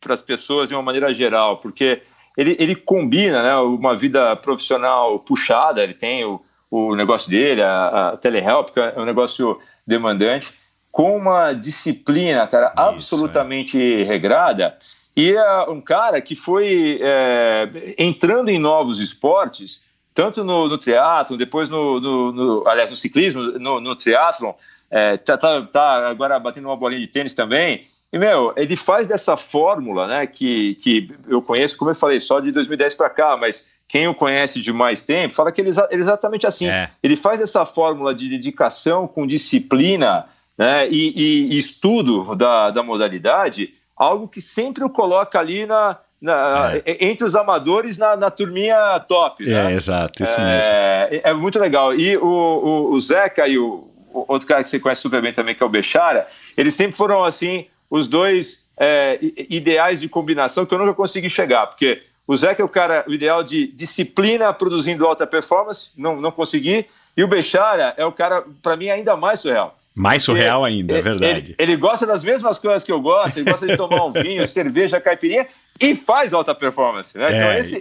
as pessoas de uma maneira geral, porque ele combina, né, uma vida profissional puxada, ele tem o negócio dele, a telehelp, que é um negócio demandante, com uma disciplina, cara, absolutamente regrada, e é um cara que foi entrando em novos esportes, tanto no triatlon, depois aliás, no ciclismo, no triatlon, tá agora batendo uma bolinha de tênis também. E, ele faz dessa fórmula, né, que eu conheço, como eu falei, só de 2010 para cá, mas quem o conhece de mais tempo fala que ele é exatamente assim. Ele faz essa fórmula de dedicação com disciplina, né, e estudo da modalidade, algo que sempre o coloca ali entre os amadores na turminha top. Né? Exato, isso mesmo. É muito legal. E o Zeca e o outro cara que você conhece super bem também, que é o Bechara, eles sempre foram assim, os dois ideais de combinação que eu nunca consegui chegar, porque o Zeca é o ideal de disciplina produzindo alta performance, não consegui, e o Bechara é o cara, para mim, ainda mais surreal. Mais surreal ainda, é verdade. Ele gosta das mesmas coisas que eu gosto, ele gosta de tomar um vinho, cerveja, caipirinha e faz alta performance, né? Então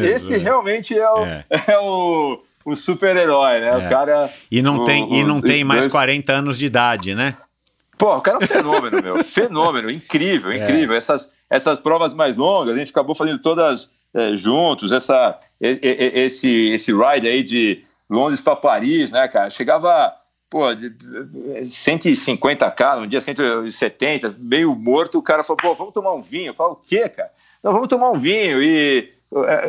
esse realmente é o super-herói, né? O cara... E não tem mais 40 anos de idade, né? Pô, o cara é um fenômeno, meu. Fenômeno, incrível. Essas provas mais longas, a gente acabou fazendo todas juntos, esse ride aí de Londres para Paris, né, cara? Chegava, de 150K, no dia 170, meio morto, o cara falou, pô, vamos tomar um vinho. Eu falo, o quê, cara? Não, vamos tomar um vinho. E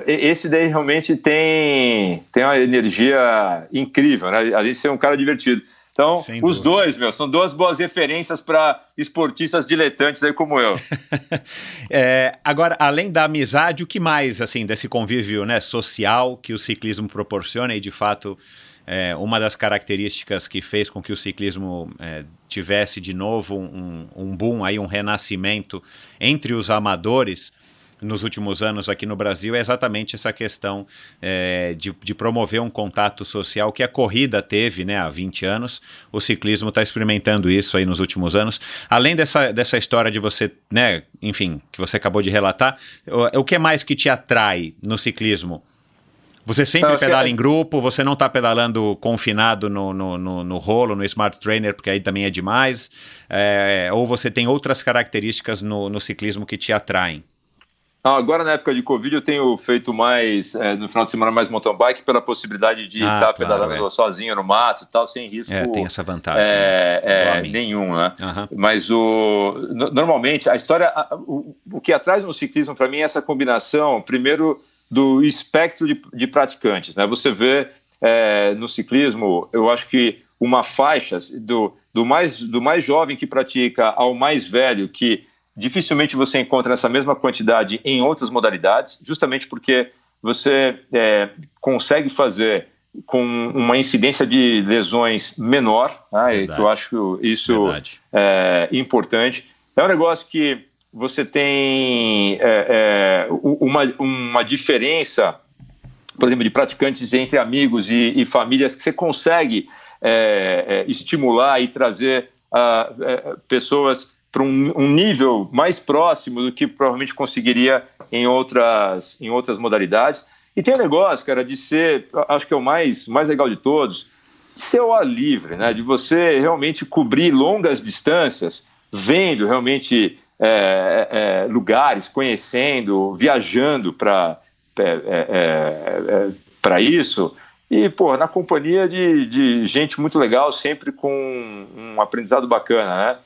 esse daí realmente tem uma energia incrível, né? Além de ser um cara divertido. Então, os dois, são duas boas referências para esportistas diletantes aí como eu. Agora, além da amizade, o que mais, assim, desse convívio, né, social que o ciclismo proporciona e, de fato, uma das características que fez com que o ciclismo tivesse, de novo, um boom, aí, um renascimento entre os amadores nos últimos anos aqui no Brasil é exatamente essa questão de promover um contato social que a corrida teve, né, há 20 anos. O ciclismo está experimentando isso aí nos últimos anos. Além dessa história de você, né, enfim, que você acabou de relatar, o que mais que te atrai no ciclismo? Você sempre pedala em grupo, você não está pedalando confinado no rolo, no Smart Trainer, porque aí também é demais, ou você tem outras características no ciclismo que te atraem? Agora, na época de Covid, eu tenho feito mais, no final de semana, mais mountain bike, pela possibilidade de estar pedalando sozinho no mato e tal, sem risco. Tem essa vantagem. Nenhum, né? Mas normalmente, a história, o que atrai no ciclismo, para mim, é essa combinação, primeiro, do espectro de praticantes, né? Você vê no ciclismo, eu acho que uma faixa do mais jovem que pratica ao mais velho, que dificilmente você encontra essa mesma quantidade em outras modalidades, justamente porque você consegue fazer com uma incidência de lesões menor, né? E eu acho isso importante. É um negócio que você tem uma diferença, por exemplo, de praticantes entre amigos e famílias que você consegue estimular e trazer pessoas para um nível mais próximo do que provavelmente conseguiria em outras modalidades. E tem um negócio, cara, de ser, acho que é o mais legal de todos, de ser ao ar livre, né? De você realmente cobrir longas distâncias, vendo realmente lugares, conhecendo, viajando para isso. E, na companhia de gente muito legal, sempre com um aprendizado bacana, né?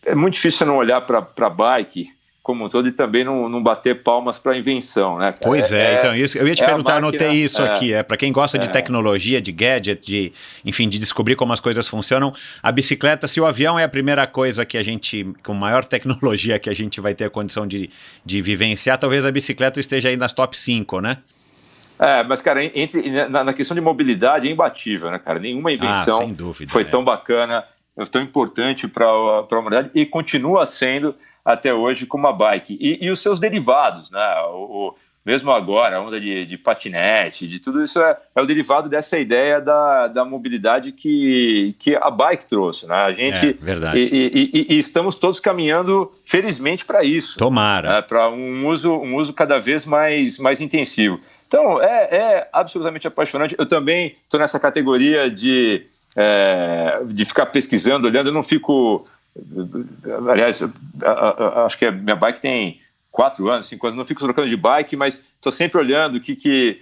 É muito difícil você não olhar para a bike como um todo e também não bater palmas para a invenção, né, cara? Pois então isso, eu ia te perguntar, máquina, anotei isso aqui, para quem gosta de tecnologia, de gadget, de descobrir como as coisas funcionam, a bicicleta, se o avião é a primeira coisa que a gente, com maior tecnologia que a gente vai ter a condição de vivenciar, talvez a bicicleta esteja aí nas top 5, né? Mas, cara, na questão de mobilidade é imbatível, né, cara? Nenhuma invenção sem dúvida, foi tão bacana, tão importante para a humanidade e continua sendo até hoje como a bike. E os seus derivados, né? Mesmo agora, a onda de patinete, de tudo isso é o derivado dessa ideia da mobilidade que a bike trouxe, né? A gente, verdade. E estamos todos caminhando, felizmente, para isso. Tomara. Para um uso cada vez mais intensivo. Então, é absolutamente apaixonante. Eu também estou nessa categoria de ficar pesquisando, olhando. Eu não fico... Aliás, acho que a minha bike tem 4 anos, 5 anos. Não fico trocando de bike, mas estou sempre olhando o que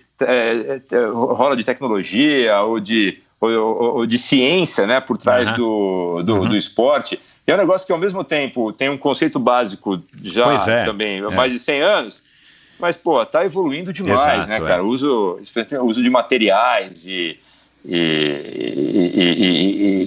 rola de tecnologia ou de ciência, né, por trás do esporte. E é um negócio que, ao mesmo tempo, tem um conceito básico já também, mais de 100 anos, mas, tá evoluindo demais, né, cara? O uso de materiais e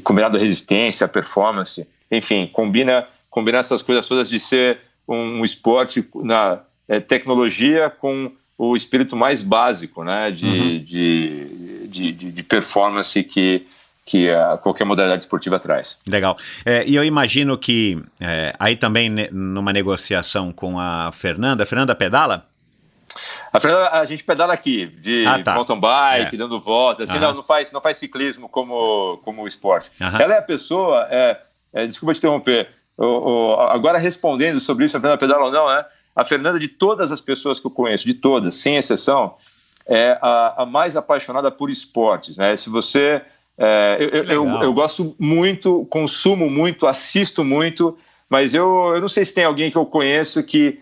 combinado a resistência, a performance, enfim, combina essas coisas todas de ser um esporte na tecnologia com o espírito mais básico, né, de performance que qualquer modalidade esportiva traz. Legal. E eu imagino que aí também numa negociação com a Fernanda pedala? A Fernanda, a gente pedala aqui, de mountain bike, dando voltas, assim, não faz ciclismo como esporte. Ela é a pessoa, desculpa te interromper, agora respondendo sobre isso, a Fernanda pedala ou não, né? A Fernanda, de todas as pessoas que eu conheço, de todas, sem exceção, é a mais apaixonada por esportes, né? Se você... eu gosto muito, consumo muito, assisto muito, mas eu não sei se tem alguém que eu conheço que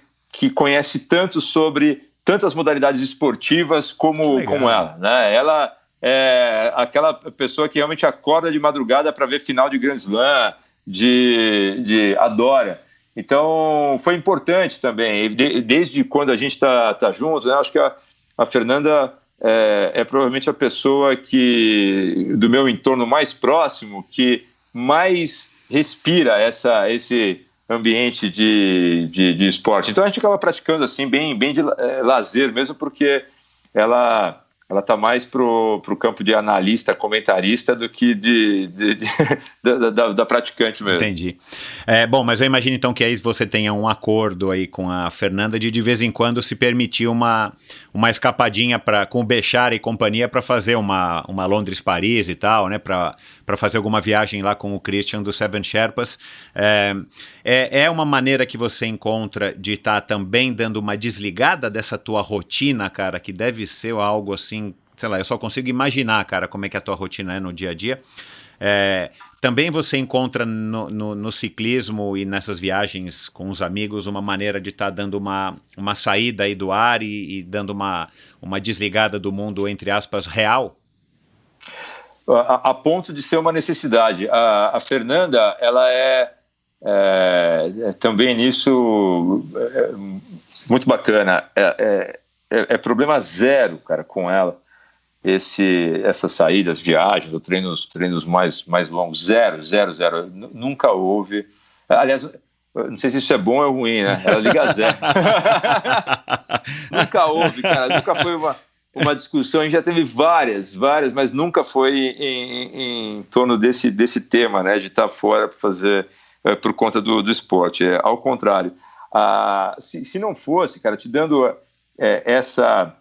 conhece tanto sobre tantas modalidades esportivas como ela, né? Ela é aquela pessoa que realmente acorda de madrugada para ver final de Grand Slam, adora. Então, foi importante também, desde quando a gente está junto, né? Acho que a Fernanda é provavelmente a pessoa do meu entorno mais próximo que mais respira esse ambiente de esporte. Então a gente acaba praticando assim bem de lazer mesmo, porque ela está mais pro campo de analista, comentarista do que da praticante mesmo. Entendi. Bom, mas eu imagino então que aí você tenha um acordo aí com a Fernanda de vez em quando se permitir uma escapadinha com o Béchar e companhia para fazer uma Londres-Paris e tal, né? Para fazer alguma viagem lá com o Christian do Seven Sherpas. É uma maneira que você encontra de estar também dando uma desligada dessa tua rotina, cara, que deve ser algo assim, sei lá, eu só consigo imaginar, cara, como é que a tua rotina é no dia a dia. Também você encontra no ciclismo e nessas viagens com os amigos uma maneira de estar dando uma saída aí do ar e dando uma desligada do mundo, entre aspas, real? A ponto de ser uma necessidade. A Fernanda, ela também nisso muito bacana. É problema zero, cara, com ela. Essas saídas, viagens, ou treinos mais longos, zero. Nunca houve. Aliás, não sei se isso é bom ou ruim, né? Ela liga zero. Nunca houve, cara. Nunca foi uma discussão. A gente já teve várias, mas nunca foi em torno desse tema, né? De estar fora para fazer por conta do esporte. Ao contrário. Se não fosse, cara, te dando essa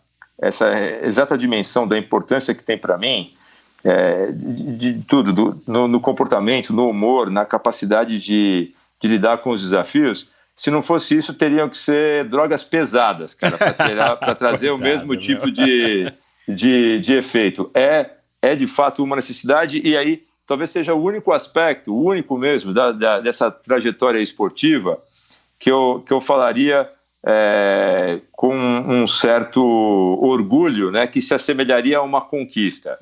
exata dimensão da importância que tem para mim, de tudo, no comportamento, no humor, na capacidade de lidar com os desafios, se não fosse isso, teriam que ser drogas pesadas, cara, para trazer o mesmo tipo de efeito. É de fato uma necessidade, e aí talvez seja o único aspecto, o único mesmo, dessa trajetória esportiva que eu falaria com um certo orgulho, né, que se assemelharia a uma conquista.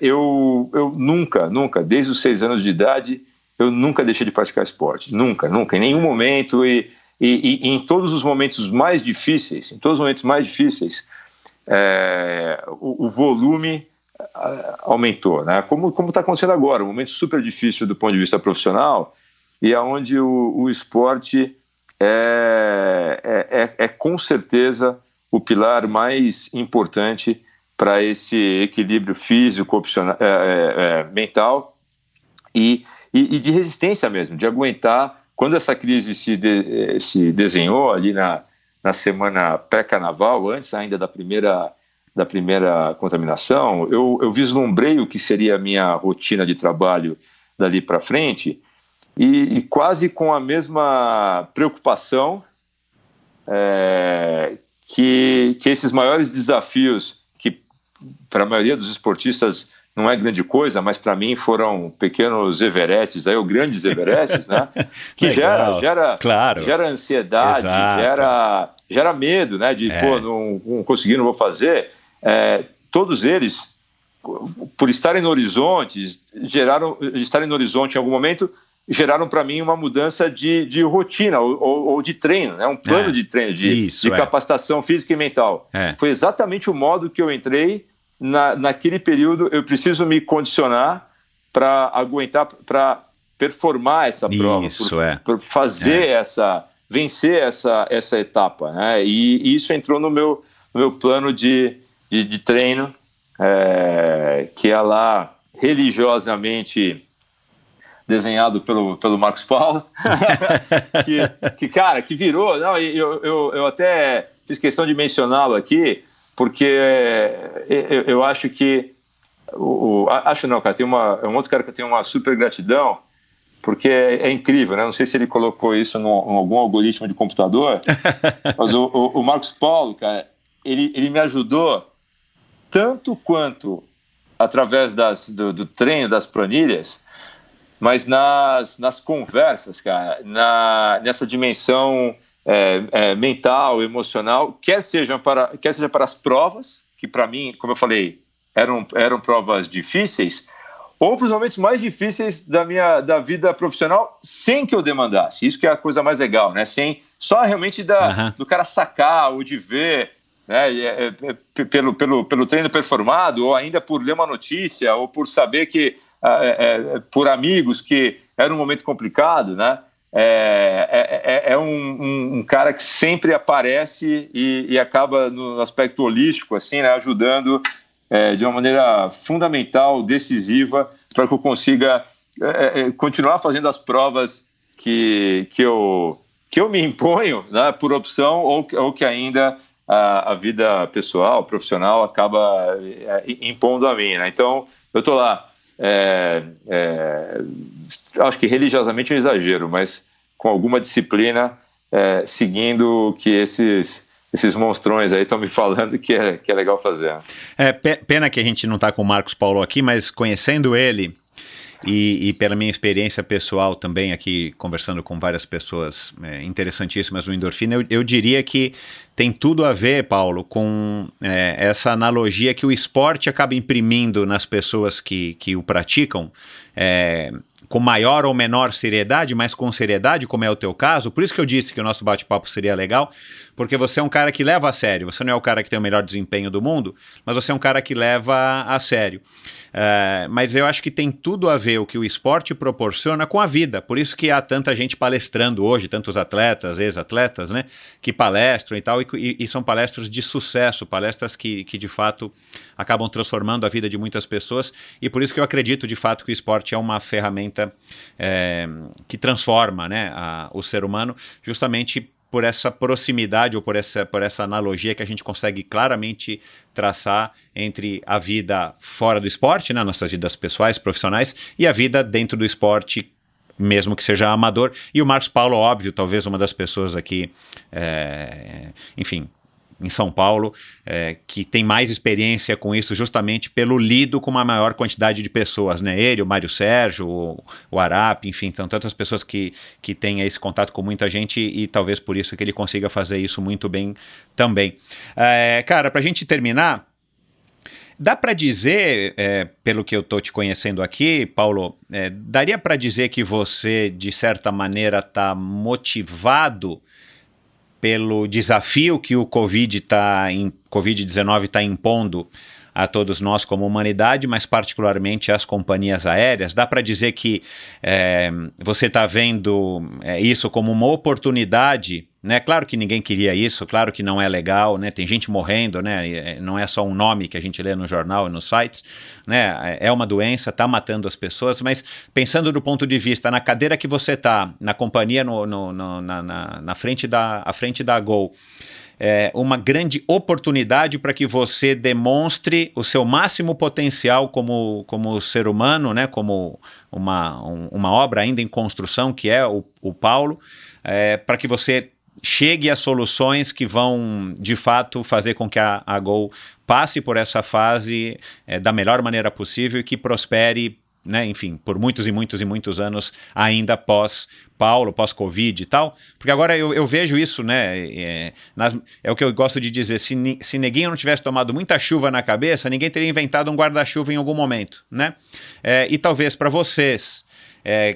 Eu nunca, desde os 6 anos de idade, eu nunca deixei de praticar esporte. Nunca, em nenhum momento, e em todos os momentos mais difíceis, o volume aumentou, né? Como está acontecendo agora, um momento super difícil do ponto de vista profissional, e aonde o esporte é com certeza o pilar mais importante para esse equilíbrio físico, opcional, mental e de resistência mesmo, de aguentar. Quando essa crise se desenhou ali na semana pré-carnaval, antes ainda da primeira contaminação, eu vislumbrei o que seria a minha rotina de trabalho dali para frente, e quase com a mesma preocupação que esses maiores desafios, que para a maioria dos esportistas não é grande coisa, mas para mim foram pequenos Everestes, ou grandes Everestes, né? Que gera ansiedade, gera medo, né? De, não consegui, não vou fazer. Todos eles, por estarem no horizonte, em algum momento, geraram para mim uma mudança de rotina ou de treino, né? Um plano de treino, de capacitação física e mental. Foi exatamente o modo que eu entrei naquele período. Eu preciso me condicionar para aguentar, para performar essa prova, para fazer vencer essa etapa, né? E isso entrou no meu plano de treino, que é lá religiosamente desenhado pelo Marcos Paulo, que virou. Não, eu até fiz questão de mencioná-lo aqui, porque eu acho que acho não, cara, é um outro cara que eu tenho uma super gratidão, porque é incrível, né? Não sei se ele colocou isso em algum algoritmo de computador, mas o Marcos Paulo, cara, ele me ajudou tanto quanto através do treino, das planilhas, mas nas conversas, cara, nessa dimensão mental, emocional, quer seja para as provas, que para mim, como eu falei, eram provas difíceis, ou para os momentos mais difíceis da vida profissional, sem que eu demandasse. Isso que é a coisa mais legal, né? Sem só realmente do cara sacar ou de ver, né? Pelo treino performado, ou ainda por ler uma notícia, ou por saber que por amigos que era um momento complicado, né? É um cara que sempre aparece e acaba no aspecto holístico, assim, né? Ajudando de uma maneira fundamental, decisiva, para que eu consiga continuar fazendo as provas que eu me imponho, né, por opção, ou que ainda a vida pessoal, profissional, acaba impondo a mim, né? Então, eu estou lá, acho que religiosamente é um exagero, mas com alguma disciplina, seguindo o que esses monstrões aí estão me falando que é legal fazer. Pena que a gente não está com o Marcos Paulo aqui, mas conhecendo ele e pela minha experiência pessoal também aqui, conversando com várias pessoas interessantíssimas no Endorfina, eu diria que tem tudo a ver, Paulo, com essa analogia que o esporte acaba imprimindo nas pessoas que o praticam, com maior ou menor seriedade, mas com seriedade, como é o teu caso. Por isso que eu disse que o nosso bate-papo seria legal, porque você é um cara que leva a sério. Você não é o cara que tem o melhor desempenho do mundo, mas você é um cara que leva a sério. Mas eu acho que tem tudo a ver o que o esporte proporciona com a vida. Por isso que há tanta gente palestrando hoje, tantos atletas, ex-atletas, né, que palestram e tal, e são palestras de sucesso, palestras que de fato acabam transformando a vida de muitas pessoas, e por isso que eu acredito de fato que o esporte é uma ferramenta que transforma, né, o ser humano, justamente por essa proximidade ou por essa analogia que a gente consegue claramente traçar entre a vida fora do esporte, né, nossas vidas pessoais, profissionais, e a vida dentro do esporte, mesmo que seja amador. E o Marcos Paulo, óbvio, talvez uma das pessoas aqui, enfim, em São Paulo, que tem mais experiência com isso justamente pelo lido com uma maior quantidade de pessoas, né? Ele, o Mário Sérgio, o Arap, enfim, são tantas pessoas que têm esse contato com muita gente e talvez por isso que ele consiga fazer isso muito bem também. Cara, pra gente terminar, dá para dizer, pelo que eu estou te conhecendo aqui, Paulo, daria para dizer que você, de certa maneira, está motivado pelo desafio que o Covid-19 está impondo a todos nós como humanidade, mas particularmente às companhias aéreas? Dá para dizer que você está vendo isso como uma oportunidade, né? Claro que ninguém queria isso, claro que não é legal, né? Tem gente morrendo, né? Não é só um nome que a gente lê no jornal e nos sites, né? É uma doença, está matando as pessoas, mas pensando do ponto de vista, na cadeira que você está, na companhia, na frente da Gol, uma grande oportunidade para que você demonstre o seu máximo potencial como ser humano, né? Como uma obra ainda em construção, que é o Paulo, para que você chegue a soluções que vão, de fato, fazer com que a Gol passe por essa fase da melhor maneira possível e que prospere, né, enfim, por muitos e muitos e muitos anos ainda pós-Paulo, pós-Covid e tal, porque agora eu vejo isso, né, é o que eu gosto de dizer, se Neguinho não tivesse tomado muita chuva na cabeça, ninguém teria inventado um guarda-chuva em algum momento, né, e talvez para vocês,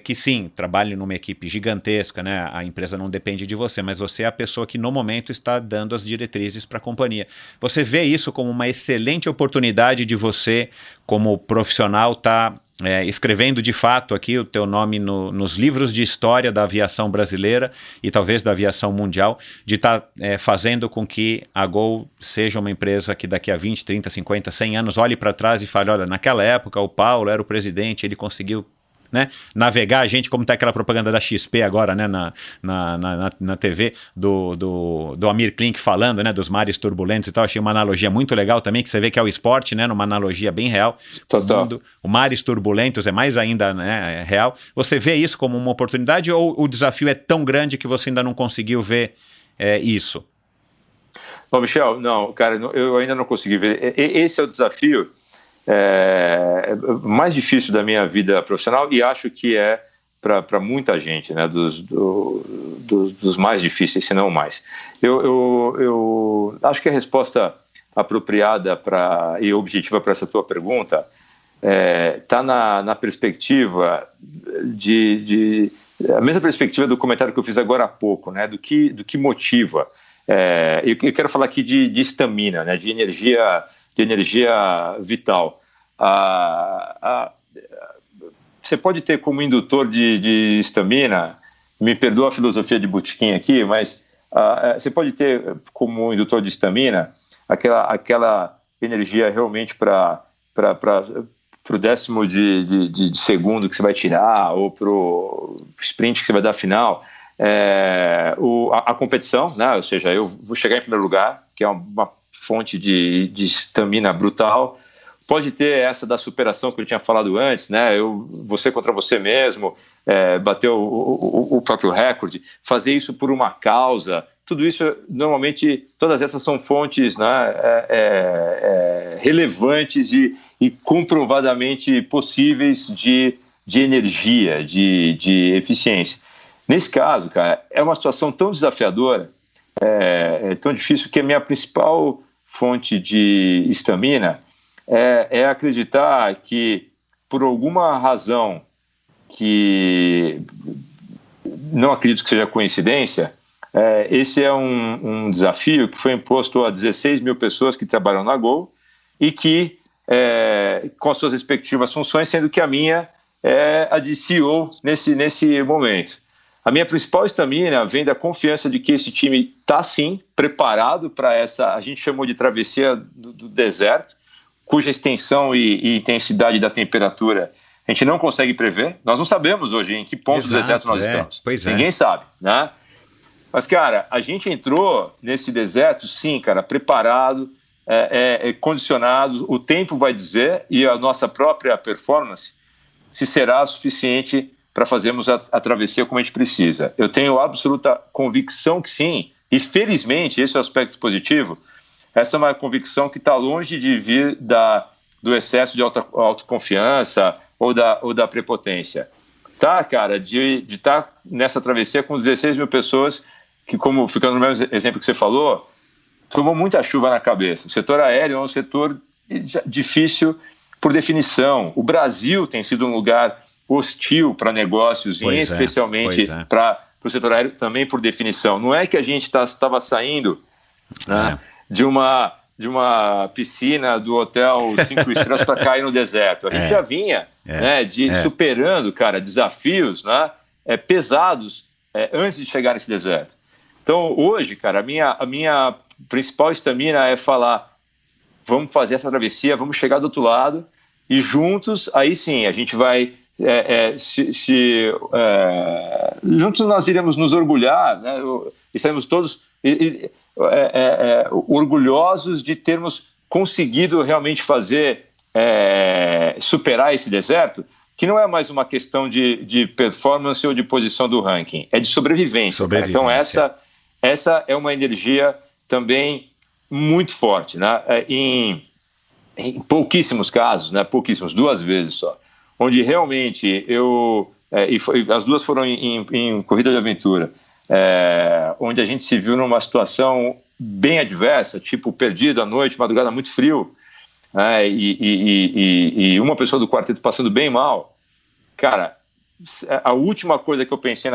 que sim, trabalhe numa equipe gigantesca, né? A empresa não depende de você, mas você é a pessoa que no momento está dando as diretrizes para a companhia. Você vê isso como uma excelente oportunidade de você, como profissional, estar escrevendo de fato aqui o teu nome nos livros de história da aviação brasileira e talvez da aviação mundial, de estar fazendo com que a Gol seja uma empresa que daqui a 20, 30, 50, 100 anos olhe para trás e fale, olha, naquela época o Paulo era o presidente, ele conseguiu, né? Navegar a gente, como tá aquela propaganda da XP agora, né? Na TV, do Amir Klink falando, né? Dos mares turbulentos e tal. Achei uma analogia muito legal também, que você vê que é o esporte, né? Numa analogia bem real. Total. O mares turbulentos é mais ainda, né, real. Você vê isso como uma oportunidade ou o desafio é tão grande que você ainda não conseguiu ver isso? Bom, Michel, não, cara, eu ainda não consegui ver. Esse é o desafio mais difícil da minha vida profissional e acho que é para muita gente, né, dos mais difíceis, se não mais. Eu acho que a resposta apropriada e objetiva para essa tua pergunta está na perspectiva a mesma perspectiva do comentário que eu fiz agora há pouco, né, do que motiva. Eu quero falar aqui de estamina, né, de energia vital. Você pode ter como indutor de estamina, me perdoa a filosofia de botequim aqui, mas você pode ter como indutor de estamina aquela energia realmente para o décimo de segundo que você vai tirar, ou para o sprint que você vai dar final. A competição, né? Ou seja, eu vou chegar em primeiro lugar, que é uma fonte de estamina brutal. Pode ter essa da superação que eu tinha falado antes, né? Você contra você mesmo, bater o próprio recorde, fazer isso por uma causa. Tudo isso, normalmente, todas essas são fontes, né, relevantes e comprovadamente possíveis de energia, de eficiência. Nesse caso, cara, é uma situação tão desafiadora, tão difícil, que a minha principal fonte de estamina é acreditar que, por alguma razão que não acredito que seja coincidência, esse é um desafio que foi imposto a 16 mil pessoas que trabalham na Gol e que, com as suas respectivas funções, sendo que a minha é a de CEO nesse momento. A minha principal estamina vem da confiança de que esse time está, sim, preparado para essa, a gente chamou de travessia do deserto, cuja extensão e intensidade da temperatura a gente não consegue prever. Nós não sabemos hoje em que ponto do deserto nós estamos. Ninguém sabe, né? Mas, cara, a gente entrou nesse deserto, sim, cara, preparado, condicionado. O tempo vai dizer, e a nossa própria performance, se será suficiente para fazermos a travessia como a gente precisa. Eu tenho absoluta convicção que sim, e felizmente, esse é o aspecto positivo, essa é uma convicção que está longe de vir do excesso de autoconfiança ou da prepotência. Tá, cara, de estar nessa travessia com 16 mil pessoas que, como ficando no mesmo exemplo que você falou, tomou muita chuva na cabeça. O setor aéreo é um setor difícil por definição. O Brasil tem sido um lugar hostil para negócios, e especialmente para o setor aéreo também por definição. Não é que a gente estava saindo, né, de uma piscina do hotel 5 estrelas para cair no deserto. A gente já vinha superando, cara, desafios, né, pesados antes de chegar nesse deserto. Então, hoje, cara, a minha principal estamina é falar: vamos fazer essa travessia, vamos chegar do outro lado e juntos, aí sim, a gente vai juntos nós iremos nos orgulhar, né? Estaremos todos orgulhosos de termos conseguido realmente superar esse deserto, que não é mais uma questão de performance ou de posição do ranking, é de sobrevivência. Então essa é uma energia também muito forte, né? Em pouquíssimos casos, né? Pouquíssimos, 2 vezes só, onde realmente as duas foram em corrida de aventura, onde a gente se viu numa situação bem adversa, tipo perdido à noite, madrugada muito frio, e uma pessoa do quarteto passando bem mal. Cara, a última coisa que eu pensei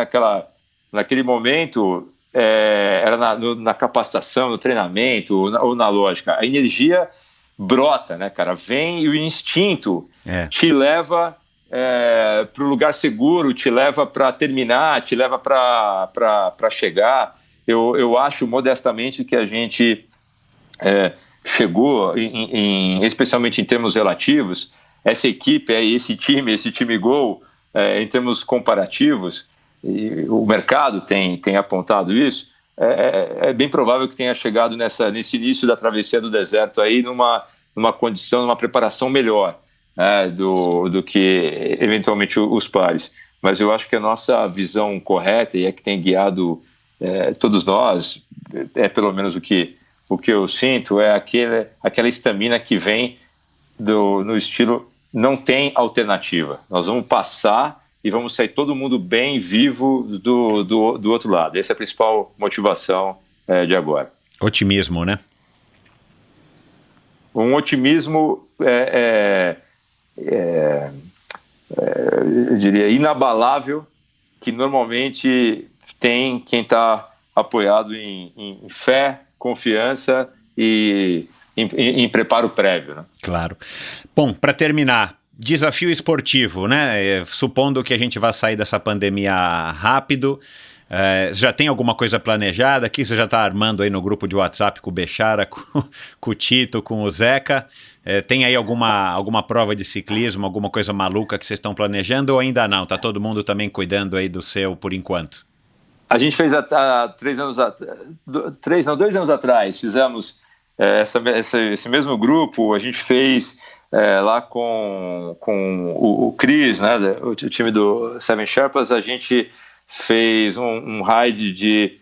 naquele momento era na capacitação, no treinamento ou na lógica. A energia brota, né, cara? Vem e o instinto te leva para o lugar seguro, te leva para terminar, te leva para chegar. Eu acho modestamente que a gente chegou, especialmente em termos relativos, essa equipe, esse time Gol, em termos comparativos, e o mercado tem apontado isso, é bem provável que tenha chegado nesse início da travessia do deserto aí numa condição, numa preparação melhor do que eventualmente os pares. Mas eu acho que a nossa visão correta, e é que tem guiado todos nós, pelo menos o que eu sinto, é aquela estamina que vem no estilo não tem alternativa. Nós vamos passar e vamos sair todo mundo bem, vivo do outro lado. Essa é a principal motivação de agora. Otimismo, né? Um otimismo, eu diria, inabalável, que normalmente tem quem está apoiado em fé, confiança e em preparo prévio, né? Claro. Bom, para terminar, desafio esportivo, né? Supondo que a gente vai sair dessa pandemia rápido, já tem alguma coisa planejada aqui? Você já está armando aí no grupo de WhatsApp com o Bechara, com o Tito, com o Zeca? Tem aí alguma prova de ciclismo, alguma coisa maluca que vocês estão planejando ou ainda não? Está todo mundo também cuidando aí do seu por enquanto? A gente fez há 2 anos atrás, fizemos esse mesmo grupo, a gente fez lá com o Chris, né, o time do Seven Sherpas, a gente fez um ride de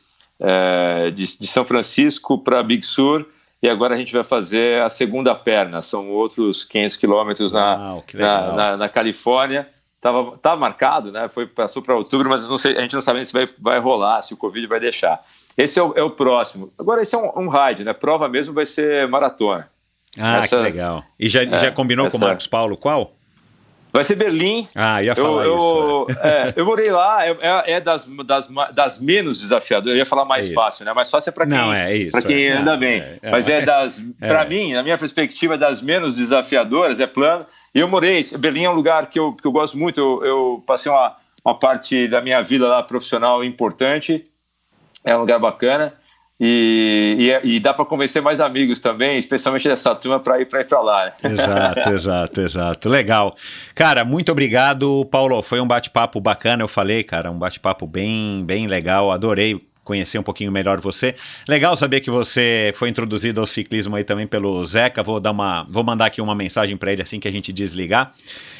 São Francisco para Big Sur, e agora a gente vai fazer a segunda perna, são outros 500 quilômetros na Califórnia. Tava marcado, né? Passou para outubro, mas não sei, a gente não sabe se vai rolar, se o Covid vai deixar. Esse é o próximo. Agora, esse é um ride, né? Prova mesmo vai ser maratona. Que legal. E já combinou com o Marcos Paulo qual? Vai ser Berlim. Ia falar isso. Eu morei lá, das menos desafiadoras. Eu ia falar mais fácil, né? Mais fácil é para quem anda bem. Mas para mim, na minha perspectiva, das menos desafiadoras, é plano. E eu morei, Berlim é um lugar que eu gosto muito, eu passei uma parte da minha vida lá profissional importante, é um lugar bacana, e dá para convencer mais amigos também, especialmente dessa turma, para ir para lá. Né? Exato. Legal. Cara, muito obrigado, Paulo, foi um bate-papo bacana, eu falei, cara, um bate-papo bem, bem legal, adorei conhecer um pouquinho melhor você. Legal saber que você foi introduzido ao ciclismo aí também pelo Zeca. Vou mandar aqui uma mensagem para ele assim que a gente desligar.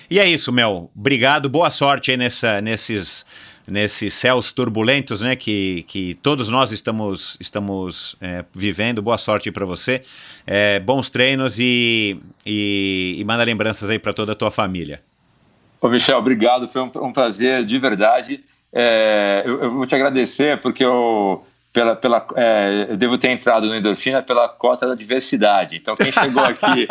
E é isso, Mel. Obrigado, boa sorte aí nesses céus turbulentos, né, que todos nós estamos vivendo. Boa sorte para você. Bons treinos e manda lembranças aí para toda a tua família. Ô Michel, obrigado. Foi um prazer de verdade. Eu vou te agradecer porque eu devo ter entrado no Endorfina pela cota da diversidade. Então quem chegou aqui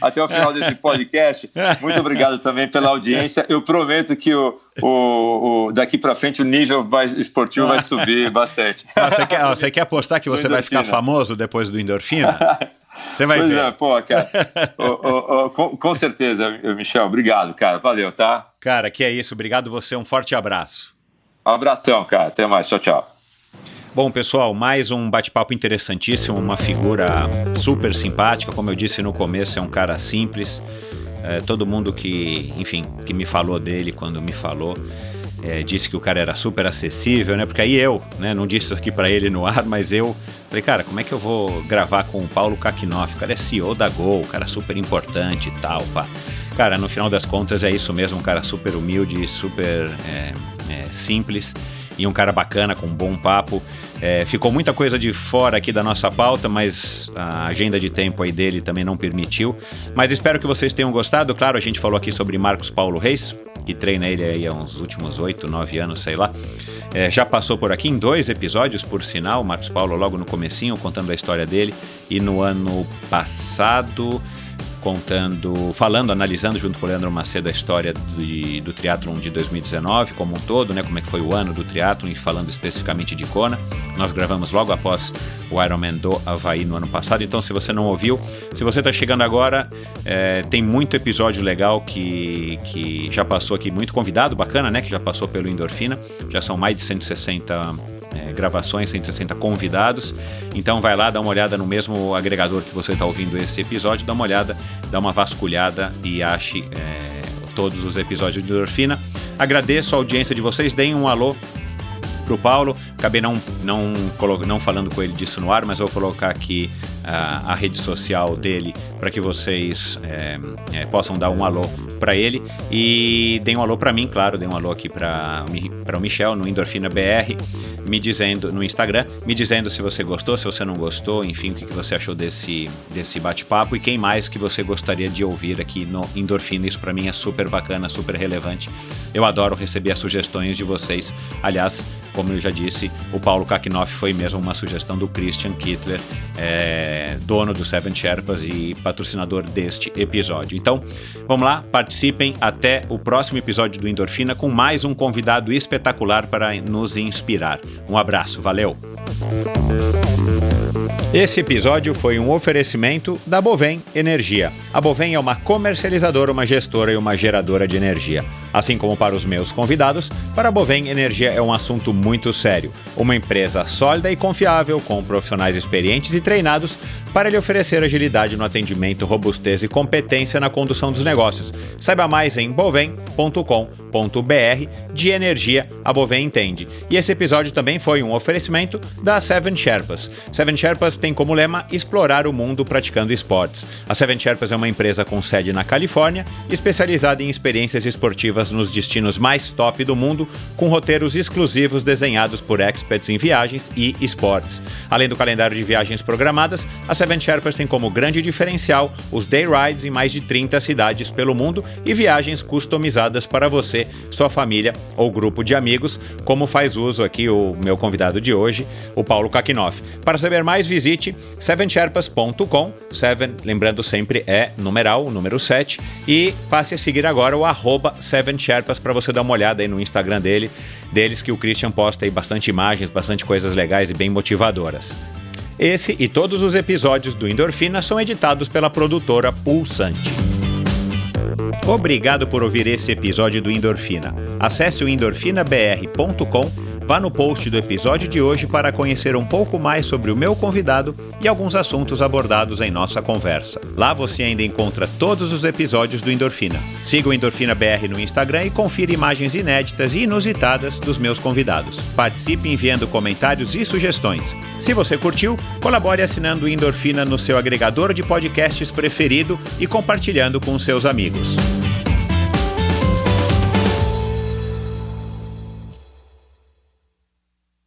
até o final desse podcast, muito obrigado também pela audiência. Eu prometo que daqui para frente o nível esportivo vai subir bastante. Você quer apostar que você vai ficar famoso depois do Endorfina? Você vai ver. Cara. Com certeza, Michel. Obrigado, cara. Valeu, tá? Cara, que é isso. Obrigado você. Um forte abraço. Um abração, cara. Até mais. Tchau, tchau. Bom, pessoal, mais um bate-papo interessantíssimo. Uma figura super simpática. Como eu disse no começo, é um cara simples. Todo mundo que me falou dele, quando me falou, disse que o cara era super acessível, né? Porque aí eu, né, não disse isso aqui pra ele no ar, mas eu falei, cara, como é que eu vou gravar com o Paulo Kakinoff? O cara é CEO da Gol, o cara é super importante e tal, pá. Cara, no final das contas é isso mesmo, um cara super humilde, super simples e um cara bacana, com um bom papo. Ficou muita coisa de fora aqui da nossa pauta, mas a agenda de tempo aí dele também não permitiu. Mas espero que vocês tenham gostado. Claro, a gente falou aqui sobre Marcos Paulo Reis, que treina ele aí há uns últimos 8, 9 anos, sei lá. Já passou por aqui em 2 episódios, por sinal, Marcos Paulo logo no comecinho, contando a história dele. E no ano passado, analisando junto com o Leandro Macedo a história do triatlon de 2019 como um todo, né, como é que foi o ano do triatlon, e falando especificamente de Kona. Nós gravamos logo após o Ironman do Havaí no ano passado, então se você não ouviu, se você está chegando agora, tem muito episódio legal que já passou aqui, muito convidado bacana, né, que já passou pelo Endorfina, já são mais de 160 gravações, 160 convidados, então vai lá, dá uma olhada no mesmo agregador que você está ouvindo esse episódio, dá uma olhada, dá uma vasculhada e ache todos os episódios de Endorfina. Agradeço a audiência de vocês, deem um alô pro Paulo. Acabei não falando com ele disso no ar, mas vou colocar aqui a rede social dele para que vocês possam dar um alô para ele, e deem um alô para mim, claro, deem um alô aqui para o Michel no Endorfina BR, me dizendo no Instagram, me dizendo se você gostou, se você não gostou, enfim, o que você achou desse bate-papo e quem mais que você gostaria de ouvir aqui no Endorfina. Isso para mim é super bacana, super relevante. Eu adoro receber as sugestões de vocês. Aliás, como eu já disse, o Paulo Kakinoff foi mesmo uma sugestão do Christian Kittler, dono do Seven Sherpas e patrocinador deste episódio. Então, vamos lá, participem até o próximo episódio do Endorfina com mais um convidado espetacular para nos inspirar. Um abraço, valeu! Esse episódio foi um oferecimento da Bovem Energia. A Bovem é uma comercializadora, uma gestora e uma geradora de energia. Assim como para os meus convidados, para a Bovem, energia é um assunto muito sério. Uma empresa sólida e confiável, com profissionais experientes e treinados para lhe oferecer agilidade no atendimento, robustez e competência na condução dos negócios. Saiba mais em bovem.com.br. De energia, a Bovem entende. E esse episódio também foi um oferecimento da Seven Sherpas. Seven Sherpas tem como lema explorar o mundo praticando esportes. A Seven Sherpas é uma empresa com sede na Califórnia, especializada em experiências esportivas nos destinos mais top do mundo, com roteiros exclusivos desenhados por experts em viagens e esportes. Além do calendário de viagens programadas, a Seven Sherpas tem como grande diferencial os day rides em mais de 30 cidades pelo mundo e viagens customizadas para você, sua família ou grupo de amigos, como faz uso aqui o meu convidado de hoje, o Paulo Kakinoff. Para saber mais, visite sevensherpas.com, Seven, lembrando sempre é numeral, o número 7, e passe a seguir agora o @SevenSherpas para você dar uma olhada aí no Instagram deles, que o Christian posta aí bastante imagens, bastante coisas legais e bem motivadoras. Esse e todos os episódios do Endorfina são editados pela produtora Pulsante. Obrigado por ouvir esse episódio do Endorfina. Acesse o endorfinabr.com, vá no post do episódio de hoje para conhecer um pouco mais sobre o meu convidado e alguns assuntos abordados em nossa conversa. Lá você ainda encontra todos os episódios do Endorfina. Siga o Endorfina BR no Instagram e confira imagens inéditas e inusitadas dos meus convidados. Participe enviando comentários e sugestões. Se você curtiu, colabore assinando o Endorfina no seu agregador de podcasts preferido e compartilhando com seus amigos.